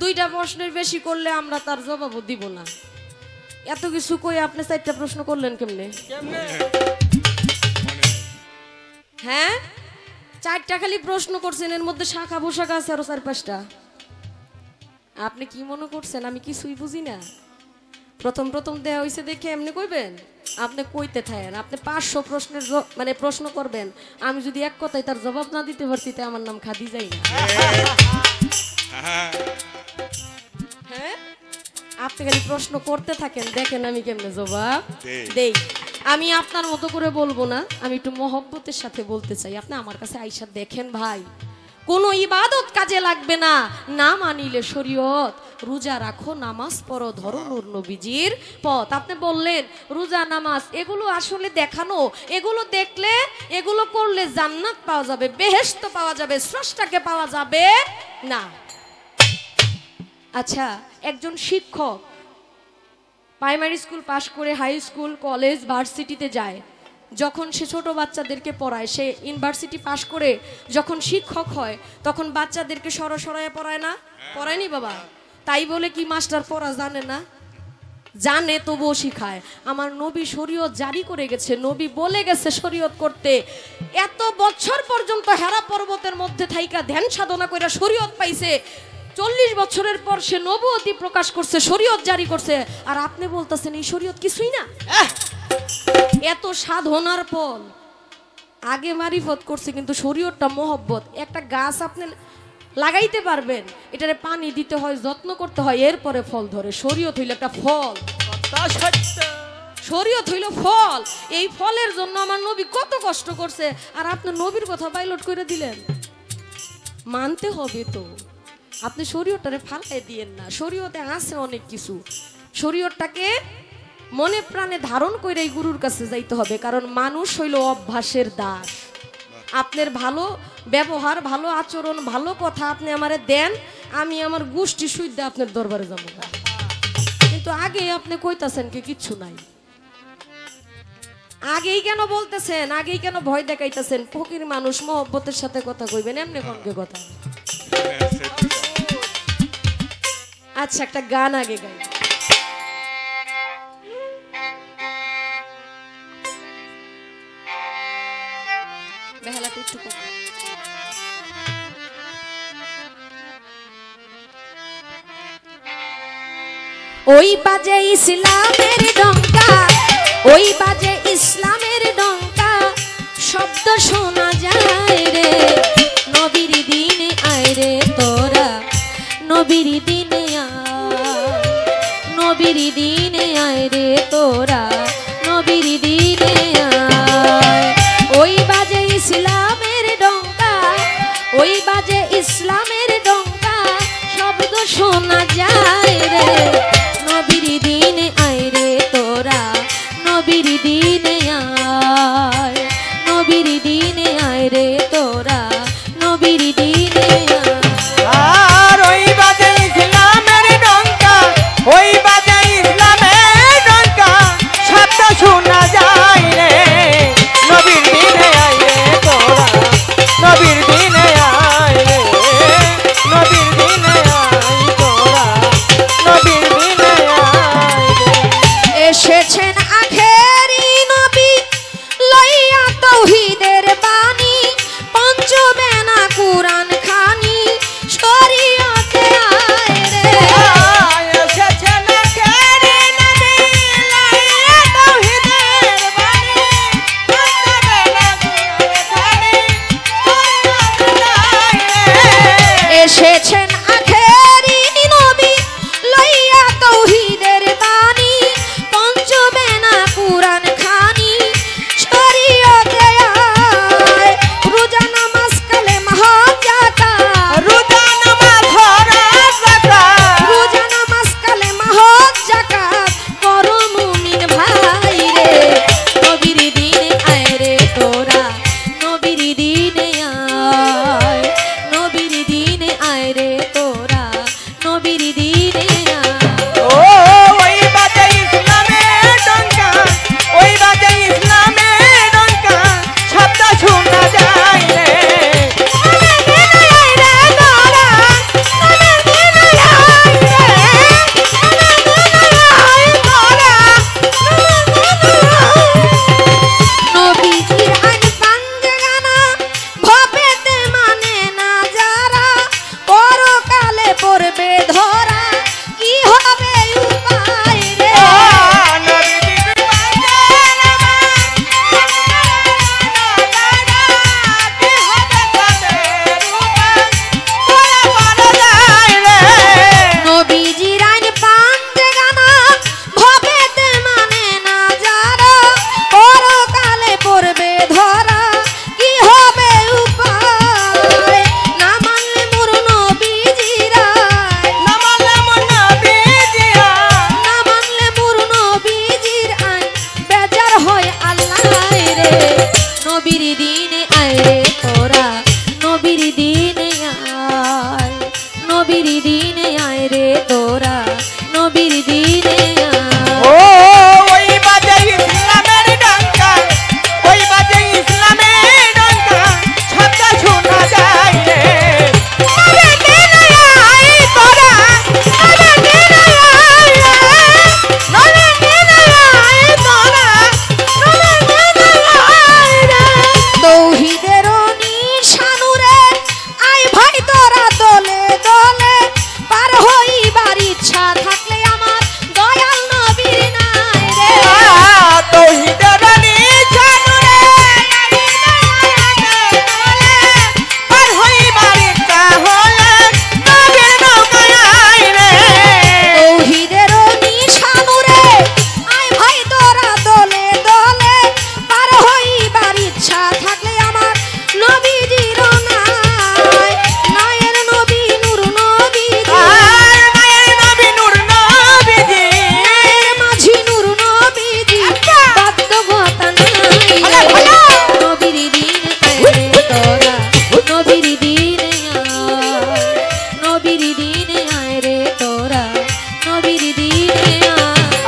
দুইটা প্রশ্নের বেশি করলে আমরা তার জবাবও দিব না। এত কিছু কই আপনি চারটা প্রশ্ন করলেন কেমনে? হ্যাঁ, চারটা খালি প্রশ্ন করছেন, এর মধ্যে শাখা পোশাক আছে আরো 4-5টা। আপনি কি মনে করছেন আমি কিছুই বুঝি না? প্রথম প্রথম দেয়া হয়েছে দেখে এমনি কইবেন? আপনি কইতে থাকেন, আপনি 500 প্রশ্নের মানে প্রশ্ন করবেন, আমি যদি এক কথায় তার জবাব না দিতে পারছি তে আমার নাম খাদিজাই না। হ্যাঁ, আপনি খালি প্রশ্ন করতে থাকেন, দেখেন আমি কেমনে জবাব দেই। আমি আপনার মতো করে বলবো না, আমি একটু মহব্বতের সাথে বলতে চাই। আপনি আমার কাছে আইসা দেখেন ভাই, কোনো ইবাদত কাজে লাগবে না, না মানিলে শরীয়ত। রোজা রাখো, নামাজ পড়ো, ধরো নূর নবীজির পথ। আপনি বললেন রোজা নামাজ এগুলো আসলে দেখানো, এগুলো দেখলে এগুলো করলে জান্নাত পাওয়া যাবে, বেহেশত পাওয়া যাবে, স্রষ্টাকে পাওয়া যাবে না। আচ্ছা, একজন শিক্ষক প্রাইমারি স্কুল পাশ করে হাই স্কুল, কলেজ, ভার্সিটিতে যায়, যখন সে ছোট বাচ্চাদেরকে পড়ায়, সে ইউনিভার্সিটি পাশ করে যখন শিক্ষক হয়, তখন বাচ্চাদেরকে সরাসরি পড়ায় না? পড়ায়নি বাবা? তাই বলে কি মাস্টার পড়া জানে না? জানে তবুও শিখায়। আমার নবী শরীয়ত জারি করে গেছে, নবী বলে গেছে শরীয়ত করতে। এত বছর পর্যন্ত হেরা পর্বতের মধ্যে থাইকা ধ্যান সাধনা করে শরীয়ত পাইছে, 40 বছরের পর সে নবুয়তি প্রকাশ করছে, শরীয়ত জারি করছে, আর আপনি বলতেছেন এই শরীয়ত কিছুই না। এত সাধনার ফল আগে মারিফত করছে, কিন্তু শরীয়তটা মহব্বত। একটা গাছ আপনি লাগাইতে পারবেন, এটারে পানি দিতে হয়, যত্ন করতে হয়, এরপরে ফল ধরে। শরীয়ত হইল একটা ফল, শরীয়ত হইল ফল। এই ফলের জন্য আমার নবী কত কষ্ট করছে, আর আপনি নবীর কথা পাইলট করে দিলেন। মানতে হবে তো, আপনি শরীয়তটারে ফালাই দিয়েন না। শরীয়তে আছে অনেক কিছু, শরীয়তটাকে মনে প্রাণে ধারণ করে এই গুরুর কাছে যাইতে হবে, কারণ মানুষ হইল অভ্যাসের দাস। আপনার ভালো ব্যবহার, ভালো আচরণ, ভালো কথা আপনি আমারে দেন, আমি আমার গোষ্ঠী সুইদা আপনার দরবারে যাবো। কিন্তু আগে আপনি কইতাছেন কি কিচ্ছু নাই। আগেই কেন বলতেছেন, আগেই কেন ভয় দেখাইতেছেন? ফকির মানুষ, মহব্বতের সাথে কথা কইবেন, এমনি কোনকে কথা। আচ্ছা, একটা গান আগে গাই। বেহালাটা একটু কম। ওই বাজে ইসলামের ডঙ্কা, ওই বাজে ইসলামের ডঙ্কা, শব্দ শোনা যায় রে। নবীর দিনে আয় রে তোরা, নবীর দিনে আয়, নবীর দিনে আয় রে তোরা, নবীর দিনে আয়। ওই বাজে ইসলামের ডঙ্কা, ওই বাজে ইসলামের ডঙ্কা, শব্দ শোনা যায় রে। নবীর দিনে আয় রে তোরা, নবীর দিনে আয়, নবীর দিনে আয় রে তোরা, নবীর দিনে আয়। আর ওই বাজে ইসলামের ডঙ্কা, ওই বাজে ইসলামের ডঙ্কা, শব্দ শোনা যায় রে। নবীর দিনে আয় রে তোরা, নবীর দিনে আয় রে, নবীর দিনে আয় তোরা, নবীর দিনে আয় রে। এসেছেন আখেরি নবী লইয়া তাওহীদের বাণী, পঞ্চবেনা কুরআন খানি, শরীয়তে আয় রে। এসেছেন আখেরি নবী লইয়া তাওহীদের বাণী, পঞ্চবেনা কুরআন খানি, শরীয়তে আয় রে। এসেছেন আখেরি নবী লইয়া তাওহীদের বাণী, পঞ্চবেনা কুরআন খানি, শরীয়তে আয়। রোজা নামাজ কালেমা হজ যাকাত, রোজা নামাজ হজ যাকাত, রোজা নামাজ কালেমা হজ যাকাত, করো মুমিন ভাই রে। নবীর দিনে আয় রে তোরা, নবীর দিনে আয়, নবীর দিনে আয় রে তোরা, নবীর দিনে আয়। ও ওই বাজে ইসলামের ডঙ্কা, ওই বাজে ইসলামের ডঙ্কা, শব্দ শোনা যায় রে। নবীর দিনে আয় রে তোরা, নবীর দিনে আয় রে, নবীর দিনে আয় তোরা, নবীর দিনে আয়। নবীজির আইন পাঞ্জেগানা ভবেতে মানে না যারা, পরকালে পড়বে ধরা, কি হবে উপায় রে। নবীজির আইন পাঞ্জেগানা ভবেতে মানে না যারা, পরকালে পড়বে ধরা, কি হবে উপায়। না মানলে মোর নবীজির আইন, না মানলে মোর নবীজির আইন, বেজার হয় আল্লাহ রে। নবীর দিনে আয় রে তোরা, নবীর দিনে আয়, নবীর দিনে আয় রে তোরা, নবীর দিনে আয়। ও ওই বাজে ইসলামের ডঙ্কা, ওই বাজে ইসলামের ডঙ্কা, শব্দ শোনা যায় রে। নবীর দিনে আয় তোরা, নবীর দিনে আয় রে, নবীর ইচ্ছা থাকলে আমার নবীজির নাই নায়ের নবী নূর নবীজি মায়ের নবী নূর নবীজি নায়ের মাঝি নূর নবীজি বাধ্যবতা নাই নবীর দিন আয় তোরা নবীর দিন নবীর দিন আয় রে তোরা নবীর দিন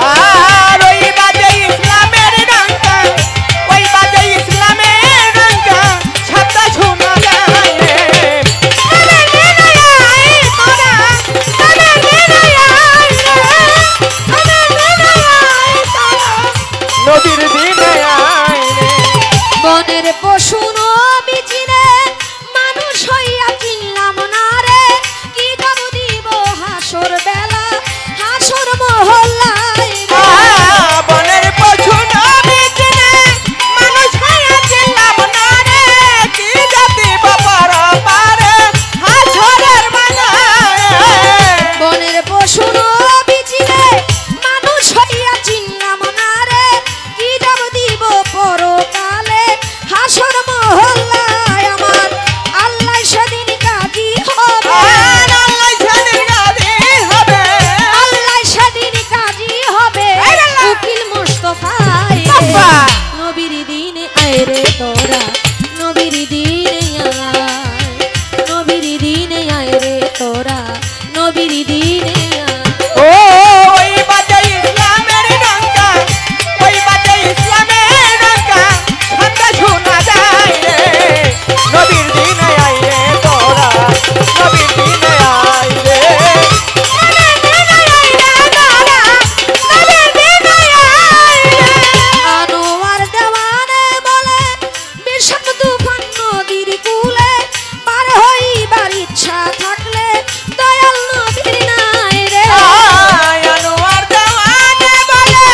আর ওই বাজে ইসলামের ডঙ্কা ওই বাজে ইসলামের ডঙ্কা শব্দ শোনা যায় রে নবীর দিনে আয় রে বনের পশু নবীজি রে মানুষ হইয়া চিনলাম না রে কি যাব দিব হাসর বেলা হাসর মহল্লায় রে। বনের পশু নবীজি রে মানুষ হইয়া চিনলাম না রে কি জাতি বাবার পারে হাসরের মাঝায় বনের পশু নবীজি রে মানুষ হইয়া চিনলাম না রে কি যাব দিব পরকালে হাসর মহল্লায় আমার আল্লাহ সেদিন কাজী হবে আল্লাহ সেদিন গাদি হবে আল্লাহ সেদিন কাজী হবে উকিল মুস্তাফায় বাবা। নবীর দিনে আয় রে তোরা নবীর দিনে আয় নবীর দিনে আয় রে তোরা নবীর দিনে আয় ও ওই বাজে ইসলামের ডঙ্কা ওই বাজে ইসলামের ডঙ্কা শব্দ শোনা যায় রে নবীর দিনে আয় রে তোরা নবীর দিনে আয় রে আনোয়ার দেওয়ানে বলে বিষাদ তুফান নদীর কূলে পার হইবার ইচ্ছা থাকলে দয়াল নবীর নাই রে আনোয়ার দেওয়ানে বলে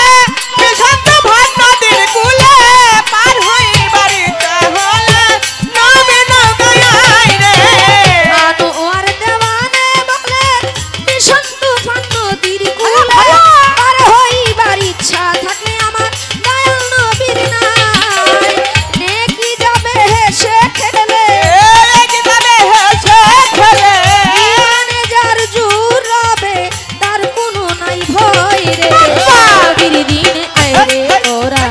বিশান্ত ভাট নদীর কূলে পার হইবার ইচ্ছা হলে নবী নৌকায় আয় রে আনোয়ার দেওয়ানে বলে বিষাদ তুফান নদীর কূলে পার হইবার ইচ্ছা থাকলে আমার দয়াল নবীর নাই নেকি যাবে হেসে খেলে ইমানে যার জোর রবে তার কোনো নাই ভয় রে নবীর দিন আয় রে তোরা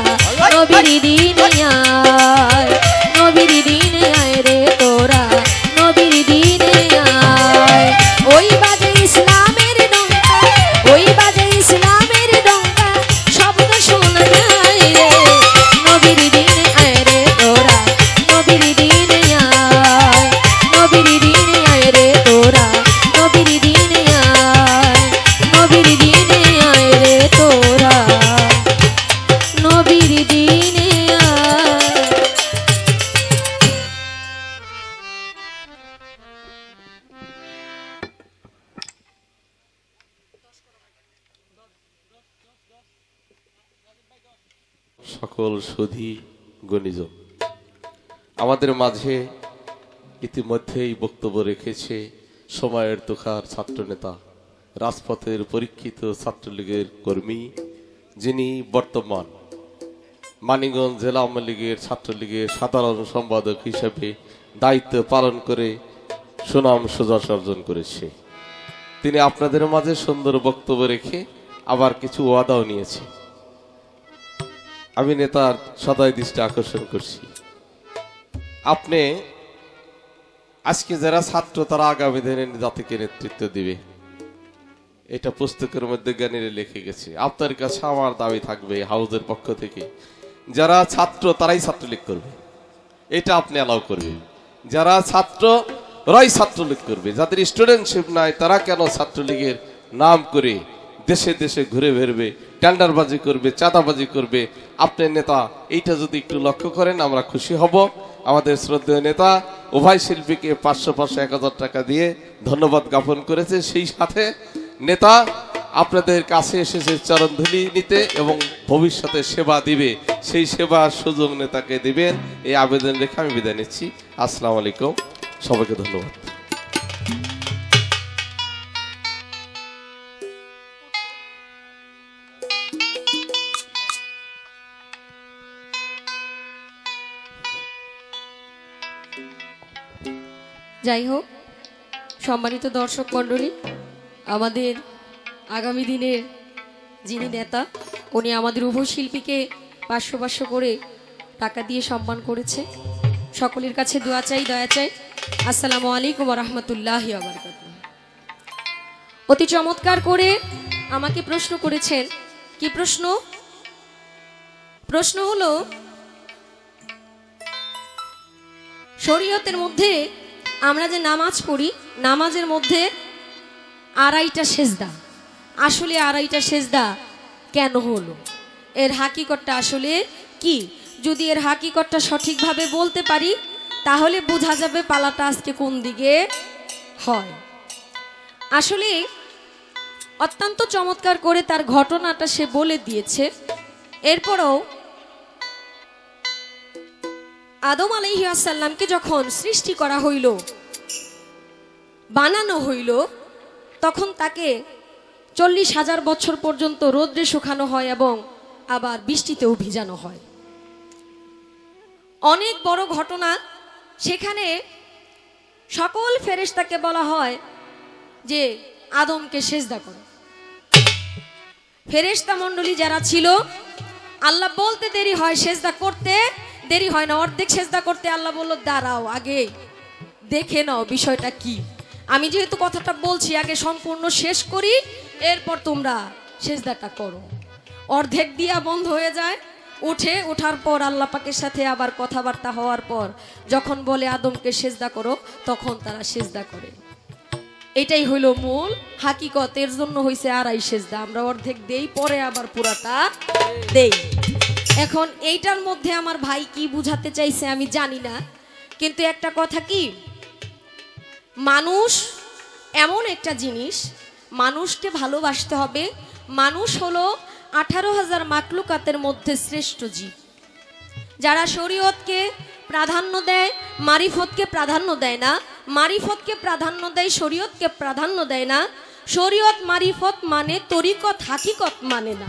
নবীর দিন আয় নবীর দিন আয় রে তোরা নবীর দিন আয় ওই বাজে ইসলামের ডঙ্কা ওই বাজে ইসলামের ডঙ্কা শব্দ শোনা যায় রে নবীর দিন আয় রে তোরা নবীর দিন আয় নবীর দিন আয় রে তোরা নবীর দিন আয় নবীর দিন আয় রে তোরা নবীর দিন আয় সকল সুধী গণিজন আমাদের মাঝে ইতিমধ্যেই বক্তব্য রেখেছে সময়ের তুখার ছাত্রনেতা রাজপথের পরীক্ষিত ছাত্রলীগের কর্মী যিনি বর্তমান মানিকগঞ্জ জেলা আওয়ামী লীগের ছাত্রলীগের সাধারণ সম্পাদক হিসেবে দায়িত্ব পালন করে সুনাম সুযশ অর্জন করেছে। তিনি আপনাদের মাঝে সুন্দর বক্তব্য রেখে আবার কিছু ওয়াদাও নিয়েছে। আমি নেতার সদয় দৃষ্টি আকর্ষণ করছি, আপনি আজকে যারা ছাত্র তারা আগামী দিনে জাতিকে নেতৃত্ব দিবে, এটা পুস্তকের মধ্যে জ্ঞানীরা লিখে গেছে। আপনার কাছে আমার দাবি থাকবে হাউজের পক্ষ থেকে যারা ছাত্র তারাই ছাত্রলীগ করবে, এটা আপনি অ্যালাউ করবেন। যারা ছাত্র রাই ছাত্রলীগ করবে, যাদের স্টুডেন্টশিপ নাই তারা কেন ছাত্রলীগের নাম করে দেশে দেশে ঘুরে বেরবে, টেন্ডারবাজি করবে, চাঁদাবাজি করবে। আপনার নেতা এইটা যদি একটু লক্ষ্য করেন আমরা খুশি হব। আমাদের শ্রদ্ধেয় নেতা উভয় শিল্পীকে 500-500-1000 টাকা দিয়ে ধন্যবাদ জ্ঞাপন করেছে। সেই সাথে নেতা আপনাদের কাছে এসেছে চরণধুলি নিতে এবং ভবিষ্যতে সেবা দিবে, সেই সেবার সুযোগ নেতাকে দিবেন এই আবেদন রেখে আমি বিদায় নিচ্ছি। আসসালামু আলাইকুম, সবাইকে ধন্যবাদ। যাই হোক, সম্মানিত দর্শক মণ্ডলী, আমাদের আগামী দিনের যিনি নেতা, উনি আমাদের উভয় শিল্পীকে 500 করে টাকা দিয়ে সম্মান করেছে। সকলের কাছে দোয়া চাই, দয়া চাই। আসসালামু আলাইকুম ওয়া রাহমাতুল্লাহি ওয়া বারাকাতুহু। অতি চমৎকার করে আমাকে প্রশ্ন করেছেন। কি প্রশ্ন? প্রশ্ন হলো, শরীয়তের মধ্যে আমরা যে নামাজ পড়ি, নামাজের মধ্যে 2.5টা সেজদা, আসলে 2.5টা সেজদা কেন হলো? এর হাকিকতটা আসলে কি? যদি এর হাকিকতটা সঠিকভাবে বলতে পারি তাহলে বোঝা যাবে পালাটা আজকে কোন দিকে হয়। আসলে অত্যন্ত চমৎকার করে তার ঘটনাটা সে বলে দিয়েছে। এরপরও আদম আলাইহিস সালামকে যখন সৃষ্টি করা হইল, বানানো হইল, তখন তাকে 40,000 বছর পর্যন্ত রোদ্রে শুকানো হয় এবং আবার বৃষ্টিতেও ভিজানো হয়। অনেক বড় ঘটনা। সেখানে সকল ফেরেশতাকে বলা হয় যে আদমকে সেজদা করো। ফেরেশতা মণ্ডলী যারা ছিল, আল্লাহ বলতে দেরি হয়, সেজদা করতে দেরি হয় না। অর্ধেক সেজদা করতে আল্লাহ বলল, দাঁড়াও, আগে দেখে নাও বিষয়টা কি। আমি যেহেতু কথাটা বলছি, আগে সম্পূর্ণ শেষ করি, এরপর তোমরা সেজদাটা করো। অর্ধেক দিয়া বন্ধ হয়ে যায়। ওঠার পর আল্লাহ পাকের সাথে আবার কথাবার্তা হওয়ার পর যখন বলে আদমকে সেজদা করো, তখন তারা সেজদা করে। এটাই হইল মূল হাকিকত। এর জন্য হইছে 2.5 সেজদা। আমরা অর্ধেক দেই, পরে আবার পুরাটা দেই। এখন এইটার মধ্যে আমার ভাই কি বুঝাতে চাইছে আমি জানি না, কিন্তু একটা কথা কি, মানুষ এমন একটা জিনিস, মানুষকে ভালোবাসতে হবে। মানুষ হলো 18,000 মাকলুকাতের মধ্যে শ্রেষ্ঠ জীব। যারা শরীয়তকে প্রাধান্য দেয়, মারিফতকে প্রাধান্য দেয় না, মারিফতকে প্রাধান্য দেয়, শরীয়তকে প্রাধান্য দেয় না, শরীয়ত মারিফত মানে তরিকত হাকিকত মানে না,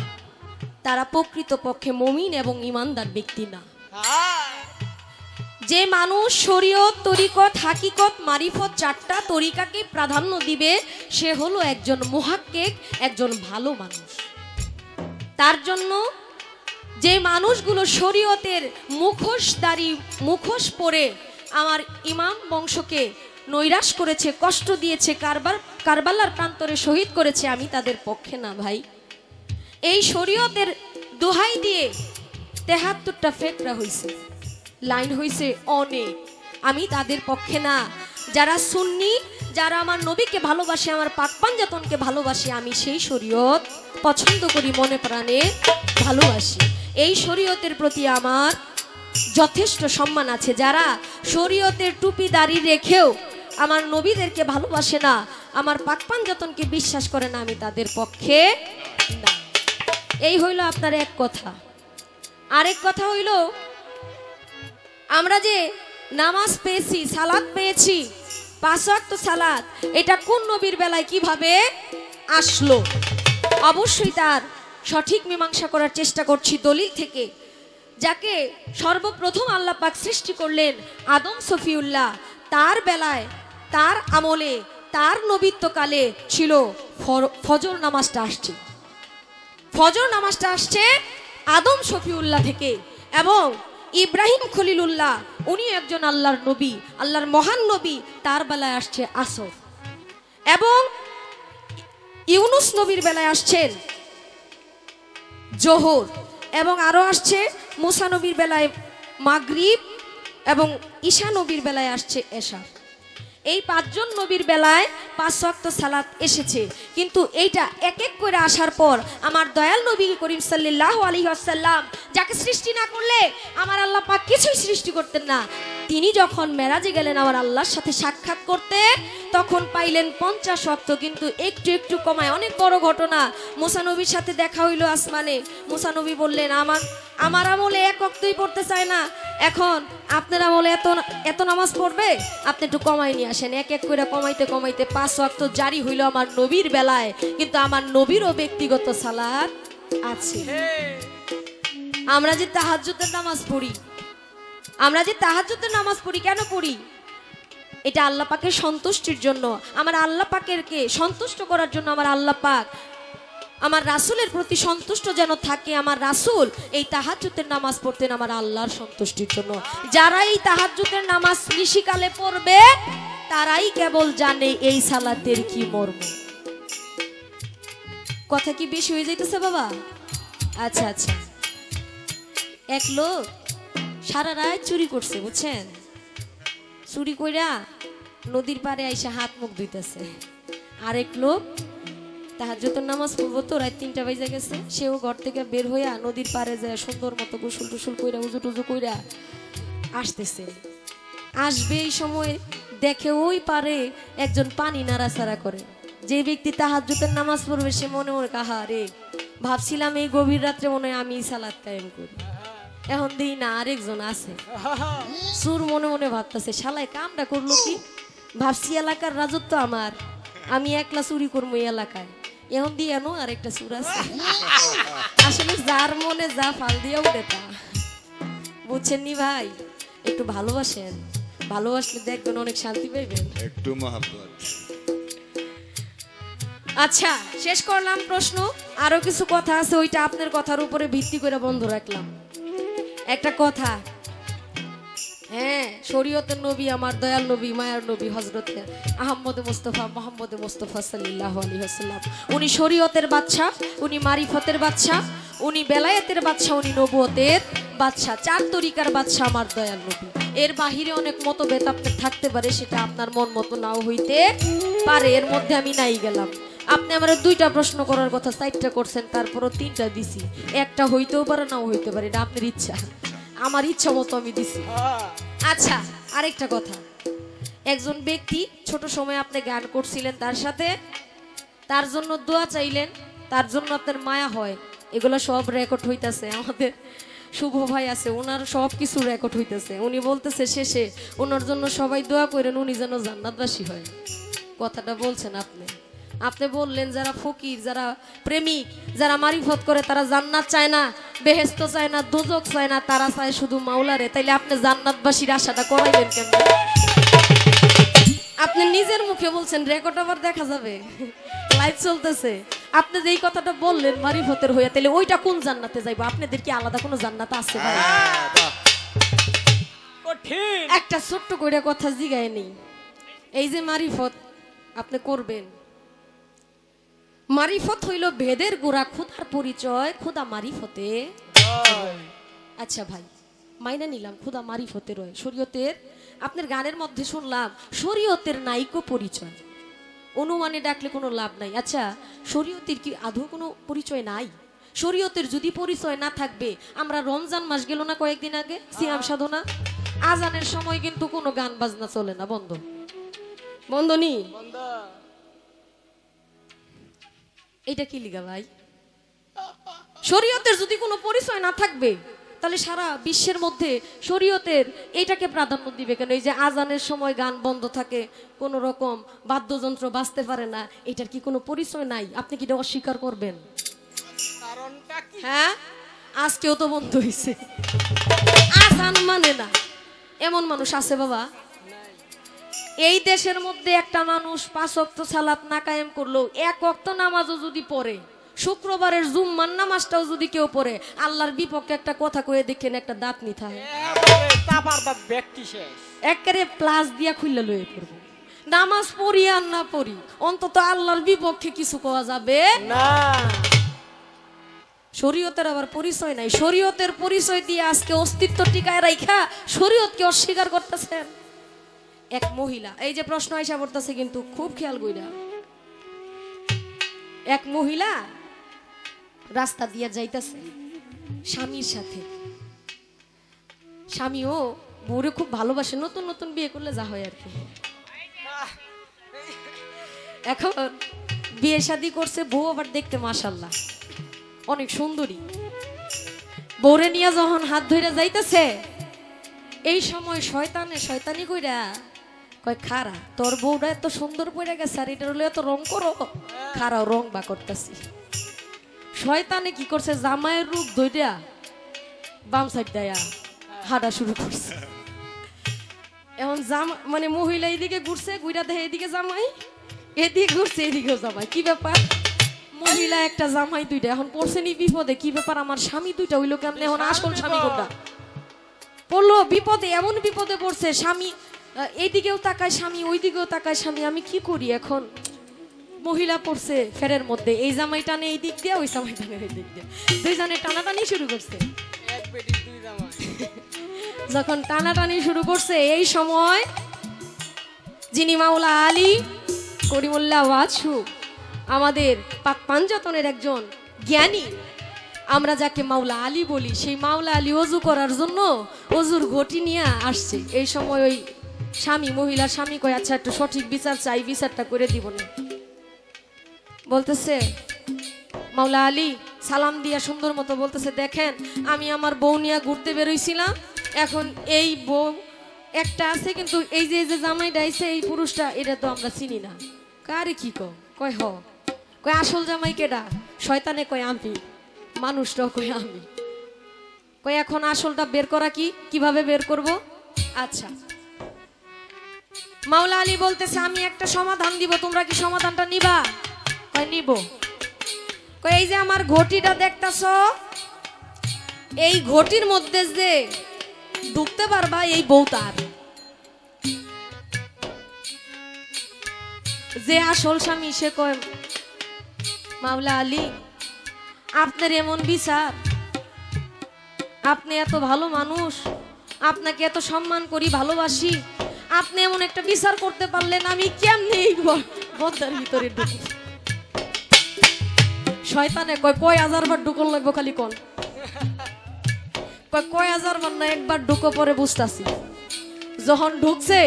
তারা প্রকৃতপক্ষে মুমিন এবং ঈমানদার ব্যক্তি না। যে মানুষ শরীয়ত, তরিকত, হাকিকত, মারিফত 4টা তরিকাকে প্রাধান্য দিবে, সে হলো একজন মুহাক্কিক, একজন ভালো মানুষ। তার জন্য যে মানুষগুলো শরীয়তের মুখোশধারী, মুখোশ পরে আমার ইমাম বংশকে নৈরাশ করেছে, কষ্ট দিয়েছে, কারবালার প্রান্তরে শহীদ করেছে, আমি তাদের পক্ষে না ভাই। এই শরীয়তের দোহাই দিয়ে 73টা ফেকরা হইছে, লাইন হইছে অনেক, আমি তাদের পক্ষে না। যারা সুন্নি, যারা আমার নবীকে ভালোবাসে, আমার পাক পাঞ্জাতনকে ভালোবাসে, আমি সেই শরীয়ত পছন্দ করি, মনে প্রাণে ভালোবাসি। এই শরীয়তের প্রতি আমার যথেষ্ট সম্মান আছে। যারা শরীয়তের টুপি দাড়ি রেখেও আমার নবীদেরকে ভালোবাসে না, আমার পাক পাঞ্জাতনকে বিশ্বাস করে না, আমি তাদের পক্ষে না। এই হইল আপনার এক কথা। আরেক কথা হইল, আমরা যে নামাজ পেয়েছি, সালাত পেয়েছি, 5 ওয়াক্ত সালাত, এটা কোন নবীর বেলায় কিভাবে আসলো? অবশ্যই তার সঠিক মীমাংসা করার চেষ্টা করছি দলিল থেকে। যাকে সর্বপ্রথম আল্লাহ পাক সৃষ্টি করলেন আদম সফিউল্লাহ, তার বেলায়, তার আমলে, তার নবীত্বকালে ছিল ফজর নামাজটা আসছে। ফজর নামাজটা আসছে আদম সফিউল্লাহ থেকে। এবং ইব্রাহিম খলিলুল্লাহ, উনি একজন আল্লাহর নবী, আল্লাহর মহান নবী, তার বেলায় আসছে আসর। এবং ইউনুস নবীর বেলায় আসছেন জোহর। এবং আরো আসছে মুসা নবীর বেলায় মাগরিব, এবং ঈশা নবীর বেলায় আসছে এশা। এই 5 জন নবীর বেলায় 5 ওয়াক্ত সালাত এসেছে। কিন্তু এইটা এক এক করে আসার পর আমার দয়াল নবী করিম সাল্লাল্লাহু আলাইহি ওয়াসাল্লাম, যাকে সৃষ্টি না করলে আমার আল্লাহ পাক কিছুই সৃষ্টি করতেন না, তিনি যখন মেরাজে গেলেন আমার আল্লাহর সাথে সাক্ষাৎ করতে, তখন পাইলেন 50 ওয়াক্ত, কিন্তু একটু একটু কমায়। অনেক বড় ঘটনা। মুসা নবীর সাথে দেখা হইল আসমানে। মুসা নবী বললেন, আমার আমলে 1 ওয়াক্তই পড়তে চায় না, এখন আপনার আমলে এত নামাজ পড়বে, আপনি একটু কমাই নিয়ে আসেন। এক এক করে কমাইতে কমাইতে 5 ওয়াক্ত জারি হইল আমার নবীর বেলায়। কিন্তু আমার নবীরও ব্যক্তিগত সালাত আছে। আমরা যে তাহাজ্জুদের নামাজ পড়ি, কেন পড়ি? এটা আল্লাহ পাকের সন্তুষ্টির জন্য, আমার আল্লাহ পাকেরকে সন্তুষ্ট করার জন্য আমার আল্লাহ পাক আমার রাসূলের প্রতি সন্তুষ্ট যেন থাকে। আমার রাসূল এই তাহাজ্জুদের নামাজ পড়তেন আমার আল্লাহর সন্তুষ্টির জন্য। যারা এই তাহাজ্জুদের নামাজ নিশিকালে পড়বে তারাই কেবল জানে এই সালাতের কি মর্ম। কথা কি বেশি হয়ে যাইতেছে বাবা? আচ্ছা আচ্ছা, এক লোক সারা রাত চুরি করছে বুঝছেন, চুরি কইরা নদীর পাড়ে আইসা হাত মুখ ধুইতেছে। আরেক লোক তাহাজ্জুদের নামাজ পড়বো তো রাত 3টা বাজে গেছে, সেও ঘর থেকে বের হইয়া নদীর পাড়ে যায় সুন্দর মতো গোসল টুসল কইরা উজু টুজু কইরা আসতেছে। আসবে এই সময় দেখে ওই পারে একজন পানি নাড়াচাড়া করে। যে ব্যক্তি তাহাজ্জুদের নামাজ পড়বে সে মনে মনে কাহা রে, ভাবছিলাম এই গভীর রাত্রে মনে হয় আমি সালাত কায়েম করি, এখন দিই না আরেকজন আছে। সুর মনে মনে ভাবতেছে শালায় কামটা করলো কি, ভাবছি এলাকার রাজত্ব আমার, আমি একলা চুরি করবো এই এলাকায়, এখন দিয়ে আনো আরেকটা সুর আছে। আসলে যার মনে যা ফাল দিয়ে উঠে তা, বুঝছেন নি ভাই? একটু ভালোবাসেন, ভালোবাসলে দেখবেন অনেক শান্তি পাইবেন। একটু মহব্বত। আচ্ছা, শেষ করলাম প্রশ্ন। আরো কিছু কথা আছে, ওইটা আপনার কথার উপরে ভিত্তি করে বন্ধ রাখলাম। একটা কথা, হ্যাঁ, শরীয়তের নবী আমার দয়াল নবী মায়ার নবী হযরত আহমদ মুস্তাফা মোহাম্মদ মুস্তাফা সাল্লাল্লাহু আলাইহি ওয়াসাল্লাম, উনি শরীয়তের বাদশা, উনি মারিফতের বাদশা, উনি বেলায়েতের বাদশা, উনি নবুয়তের বাদশা, 4 তরিকার বাদশা আমার দয়াল নবী। এর বাহিরে অনেক মতভেদ আপনার থাকতে পারে, সেটা আপনার মন মতো নাও হইতে পারে, এর মধ্যে আমি নাই গেলাম। আপনি আমার 2টা প্রশ্ন করার কথা 4টা করছেন, তারপরও 3টা দিছি, একটা হইতেও পারে নাও হইতে পারে, এটা আপনার ইচ্ছা, আমার ইচ্ছা মতো আমি দিছি। আচ্ছা, আরেকটা কথা, একজন ব্যক্তি ছোট সময় আপনি গান করছিলেন তার সাথে, তার জন্য দোয়া চাইলেন, তার জন্য আপনার মায়া হয়, এগুলো সব রেকর্ড হইতাছে। আমাদের শুভ ভাই আছে, ওনার সব কিছু রেকর্ড হইতেছে। উনি বলতেছে শেষে ওনার জন্য সবাই দোয়া করেন উনি যেন জান্নাতবাসী হয়। কথাটা বলছেন আপনি, আপনি বললেন যারা ফকির, যারা প্রেমিক, যারা মারিফত করে তারা জান্নাত চায় না, বেহেশত চায় না, দোজক চায় না, তারা চায় শুধু মাওলারে। তাইলে আপনি জান্নাতবাসীর আশাটা করাইলেন কেন? আপনি নিজের মুখে বলছেন, রেকর্ড আবার দেখা যাবে, লাইভ চলতেছে। আপনি যে এই কথাটা বললেন মারিফতের হইয়া, তাহলে ওইটা কোন জান্নাতে যাইবো? আপনাদের কি আলাদা কোনো জান্নাত আছে ভাই? একটা ছোট্ট করে কথা জিগায় নেই, এই যে মারিফত আপনি করবেন, মারিফত হইল ভেদের গোড়া, খোদার পরিচয়, খোদা মারিফতে। আচ্ছা ভাই, মাইনা নিলাম খোদা মারিফতে রয়, শরীয়তের আপনার গানের মধ্যে শুনলাম শরীয়তের নাইকো পরিচয়, অনুমানে ডাকলে কোনো লাভ নাই। আচ্ছা, শরীয়তের কি আদৌ কোনো পরিচয় নাই? শরীয়তের যদি পরিচয় না থাকবে, আমরা রমজান মাস গেল না কয়েকদিন আগে, সিয়াম সাধনা, আজানের সময় কিন্তু কোনো গান বাজনা চলে না, বন্ধ বন্ধ নি। এটা কি লিগা ভাই? শরীয়তের যদি কোনো পরিচয় না থাকবে, তাহলে সারা বিশ্বের মধ্যে শরীয়তের এইটাকে প্রাধান্য দিবে কেন? এই যে আজানের সময় গান বন্ধ থাকে, কোনো রকম বাদ্যযন্ত্র বাজতে পারে না, এটার কি কোনো পরিচয় নাই? আপনি কি এটা অস্বীকার করবেন? হ্যাঁ, আজকেও তো বন্ধ হয়েছে, আজান মানে না, এমন মানুষ আছে বাবা? এই দেশের মধ্যে একটা মানুষ 5 ওয়াক্ত সালাত না কায়েম করলো, 1 ওয়াক্ত নামাজও যদি পড়ে, শুক্রবারের জুম্মার নামাজটাও যদি কেউ পড়ে, আল্লাহর বিপক্ষে একটা কথা কয়ে দেখেন, একটা দাঁত নিতে হয়, একেবারে প্লাস দিয়া খুললে লয়ে পড়বো। নামাজ পড়ি আর না পড়ি, অন্তত আল্লাহর বিপক্ষে কিছু কোয়া যাবে না। শরীয়তের আবার পরিচয় নাই, শরীয়তের পরিচয় দিয়ে আজকে অস্তিত্ব টিকায় রাখা শরীয়তকে অস্বীকার করতেছেন। এক মহিলা, এই যে প্রশ্ন আইসা পড়তেছে কিন্তু খুব খেয়াল কইরা, এক মহিলা রাস্তা দিয়ে যাইতেছে স্বামীর সাথে, স্বামীও বউরে খুব ভালোবাসে, নতুন নতুন বিয়ে করলে যা হয় আর কি। এখন বিয়ে শাদী করছে, বউ আবার দেখতে মাশাআল্লাহ অনেক সুন্দরী, বউরে নিয়ে যখন হাত ধরে যাইতেছে, এই সময় শয়তানে শয়তানি কইরা কয়, খারা তোর বউটা এত সুন্দর পড়ে গেছে, আর এটা হলে এত রং করো, খারাও রং বা করতেছি। শয়তানে কি করছে, জামাইয়ের রূপ ধইরা বাম সাইড দেয়া হাঁটা শুরু করছে। এখন মানে মহিলা এইদিকে ঘুরছে, ঘুরা দেখে এদিকে জামাই, এদিকে ঘুরছে এদিকেও জামাই। কি ব্যাপার? মহিলা একটা জামাই দুইটা, এখন পড়ছে নি বিপদে। কি ব্যাপার, আমার স্বামী দুইটা হইলো কেমনে? এখন আসল স্বামী কোনটা? পড়লো বিপদে, এমন বিপদে পড়ছে, স্বামী এইদিকেও তাকায় স্বামী, ওইদিকেও তাকায় স্বামী। আমি কি করি এখন? মহিলা পড়ছে ফেরের মধ্যে, এই জামাই টানে এই দিক দিয়ে, ওই জামাই টানে এই দিক দিয়ে, দুইজনে টানাটানি শুরু করছে। যখন টানাটানি শুরু করছে, এই সময় যিনি মাওলা আলী করিমুল্লাহ ওয়াজহু, আমাদের পাক পাঞ্জাতনের একজন জ্ঞানী, আমরা যাকে মাওলা আলী বলি, সেই মাওলা আলী ওযু করার জন্য ওযুর ঘটি নিয়ে আসছে। এই সময় ওই স্বামী, মহিলার স্বামী কয়, আচ্ছা একটু সঠিক বিচার চাই, বিচারটা করে দিব না। বলতেছে মাওলা আলী সালাম দিয়া সুন্দর মতো বলতেছে, দেখেন আমি আমার বউ নিয়ে ঘুরতে বেরোইছিলাম, এখন এই বউ একটা আছে, কিন্তু এই যে জামাইটা আইছে, এই পুরুষটা, এটা তো আমরা চিনি না। কারে কি কয় হ, কয় আসল জামাই কেডা? শয়তানে কয় আমি, মানুষটাও কয় আমি। কয় এখন আসলটা বের করা কিভাবে বের করব? আচ্ছা, মাওলা আলী বলতেছে আমি একটা সমাধান দিব, তোমরা কি সমাধানটা নিবা? কয় নিব। কয় এই যে আমার ঘটিটা দেখতাছো, এই ঘটির মধ্যে যে ঢুকতে পারবা এই বউ তার, যে আসল স্বামী। সে কয় মাওলা আলী আপনার এমন বিচার, আপনি এত ভালো মানুষ, আপনাকে এত সম্মান করি, ভালোবাসি, আপনি এমন একটা বিচার করতে পারলেন, আমি কেমনে এই বদ্দার ভিতরে ঢুকি? শয়তানে কয় কয় হাজার বার ঢুকন লাগবো, খালি কোন কয় হাজার বার না, একবার ঢুকো পরে বুঝতাছি। যখন ঢুকছে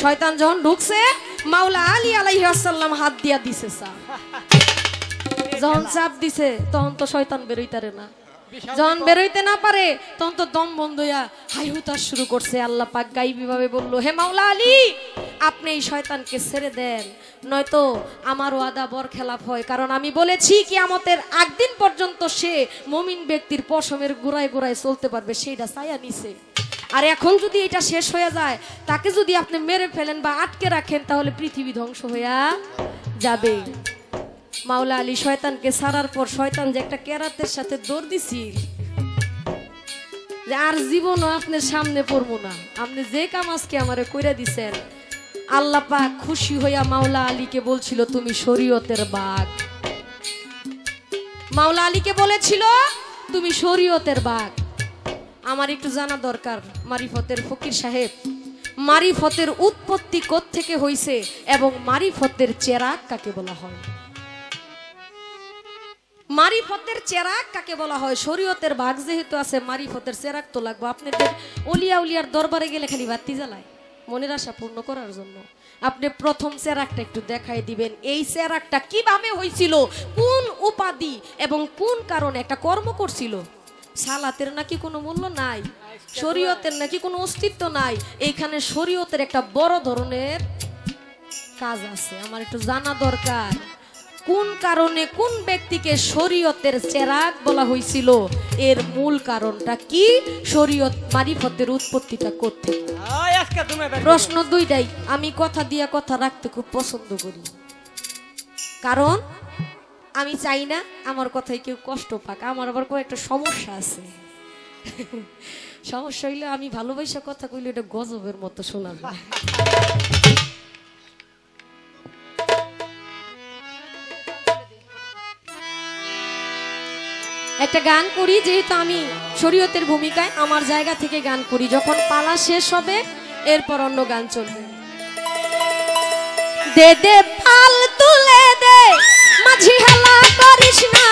শয়তান, যখন ঢুকছে, মাওলা আলী আলাইহিস সালাম হাত দিয়া দিছে চাপ। যখন চাপ দিছে তখন তো শয়তান বেরোইতারে না, যখন বেরোইতে না পারে তখন তো দম বন্ধ হইয়া হাই হুতাশ শুরু করছে। আল্লাহ পাক গাইবি ভাবে বলল, হে মাওলা আলী আপনি এই শয়তানকে ছেড়ে দেন, নয়তো আমার ওয়াদা বরখেলাপ হয়। কারণ আমি বলেছি কিয়ামতের আগদিন পর্যন্ত সে মুমিন ব্যক্তির পশমের গোড়ায় গোড়ায় চলতে পারবে, সেইটা ছায়া নিছে। আর এখন যদি এটা শেষ হয়ে যায়, তাকে যদি আপনি মেরে ফেলেন বা আটকে রাখেন, তাহলে পৃথিবী ধ্বংস হইয়া যাবে। মাওলা আলী শয়তানকে ছাড়ার পর, শয়তান যে একটা কেরাতের সাথে দৌড় দিছি, যে আর জীবনও আপনার সামনে পড়বো না, আপনি যে কাম আজকে আমারে কইরা দিছেন। আল্লাহ পাক খুশি হইয়া মাওলা আলীকে বলছিল তুমি শরীয়তের বাঘ। মাওলা আলীকে বলেছিল তুমি শরীয়তের বাঘ। আমার একটু জানা দরকার, মারিফতের ফকির সাহেব, মারিফতের উৎপত্তি কোত্থেকে হইছে এবং মারিফতের চেরাগ কাকে বলা হয়? মারিফতের চেরাগ কাকে বলা হয়? শরীয়তের ভাগ যেহেতু আছে, মারিফতের চেরাগ তো লাগবে। আপনাদের অলিয়া উলিয়ার দরবারে গেলে খালি বাতি জ্বালায় মনের আশা পূর্ণ করার জন্য। আপনি প্রথম চেরাগটা একটু দেখাই দিবেন, এই চেরাগটা কিভাবে হয়েছিল, কোন উপাধি এবং কোন কারণে একটা কর্ম করছিল। সালাতের নাকি কোনো মূল্য নাই, শরীয়তের নাকি কোনো অস্তিত্ব নাই, এইখানে শরীয়তের একটা বড় ধরনের কাজ আছে। আমার একটু জানা দরকার, কোন কারণে কোন ব্যক্তিকে শরীয়তের চেরাগ বলা হয়েছিল, এর মূল কারণটা কি, শরীয়ত মারিফতের উৎপত্তিটা কোত্থেকে। প্রশ্ন দুইটাই। আমি কথা দিয়া কথা রাখতে খুব পছন্দ করি, কারণ আমি চাই না আমার কথায় কেউ কষ্ট পাক। আমার আবার কয়েকটা সমস্যা আছে। সমস্যা হইলে আমি ভালোবাসা কথা কইলে এটা গজবের মতো শোনা যায়। একটা গান করি, যেহেতু আমি শরীয়তের ভূমিকায়, আমার জায়গা থেকে গান করি। যখন পালা শেষ হবে এরপর অন্য গান চলবে। দে দে পাল তুলে দে, মাঝি হেলা করিস না,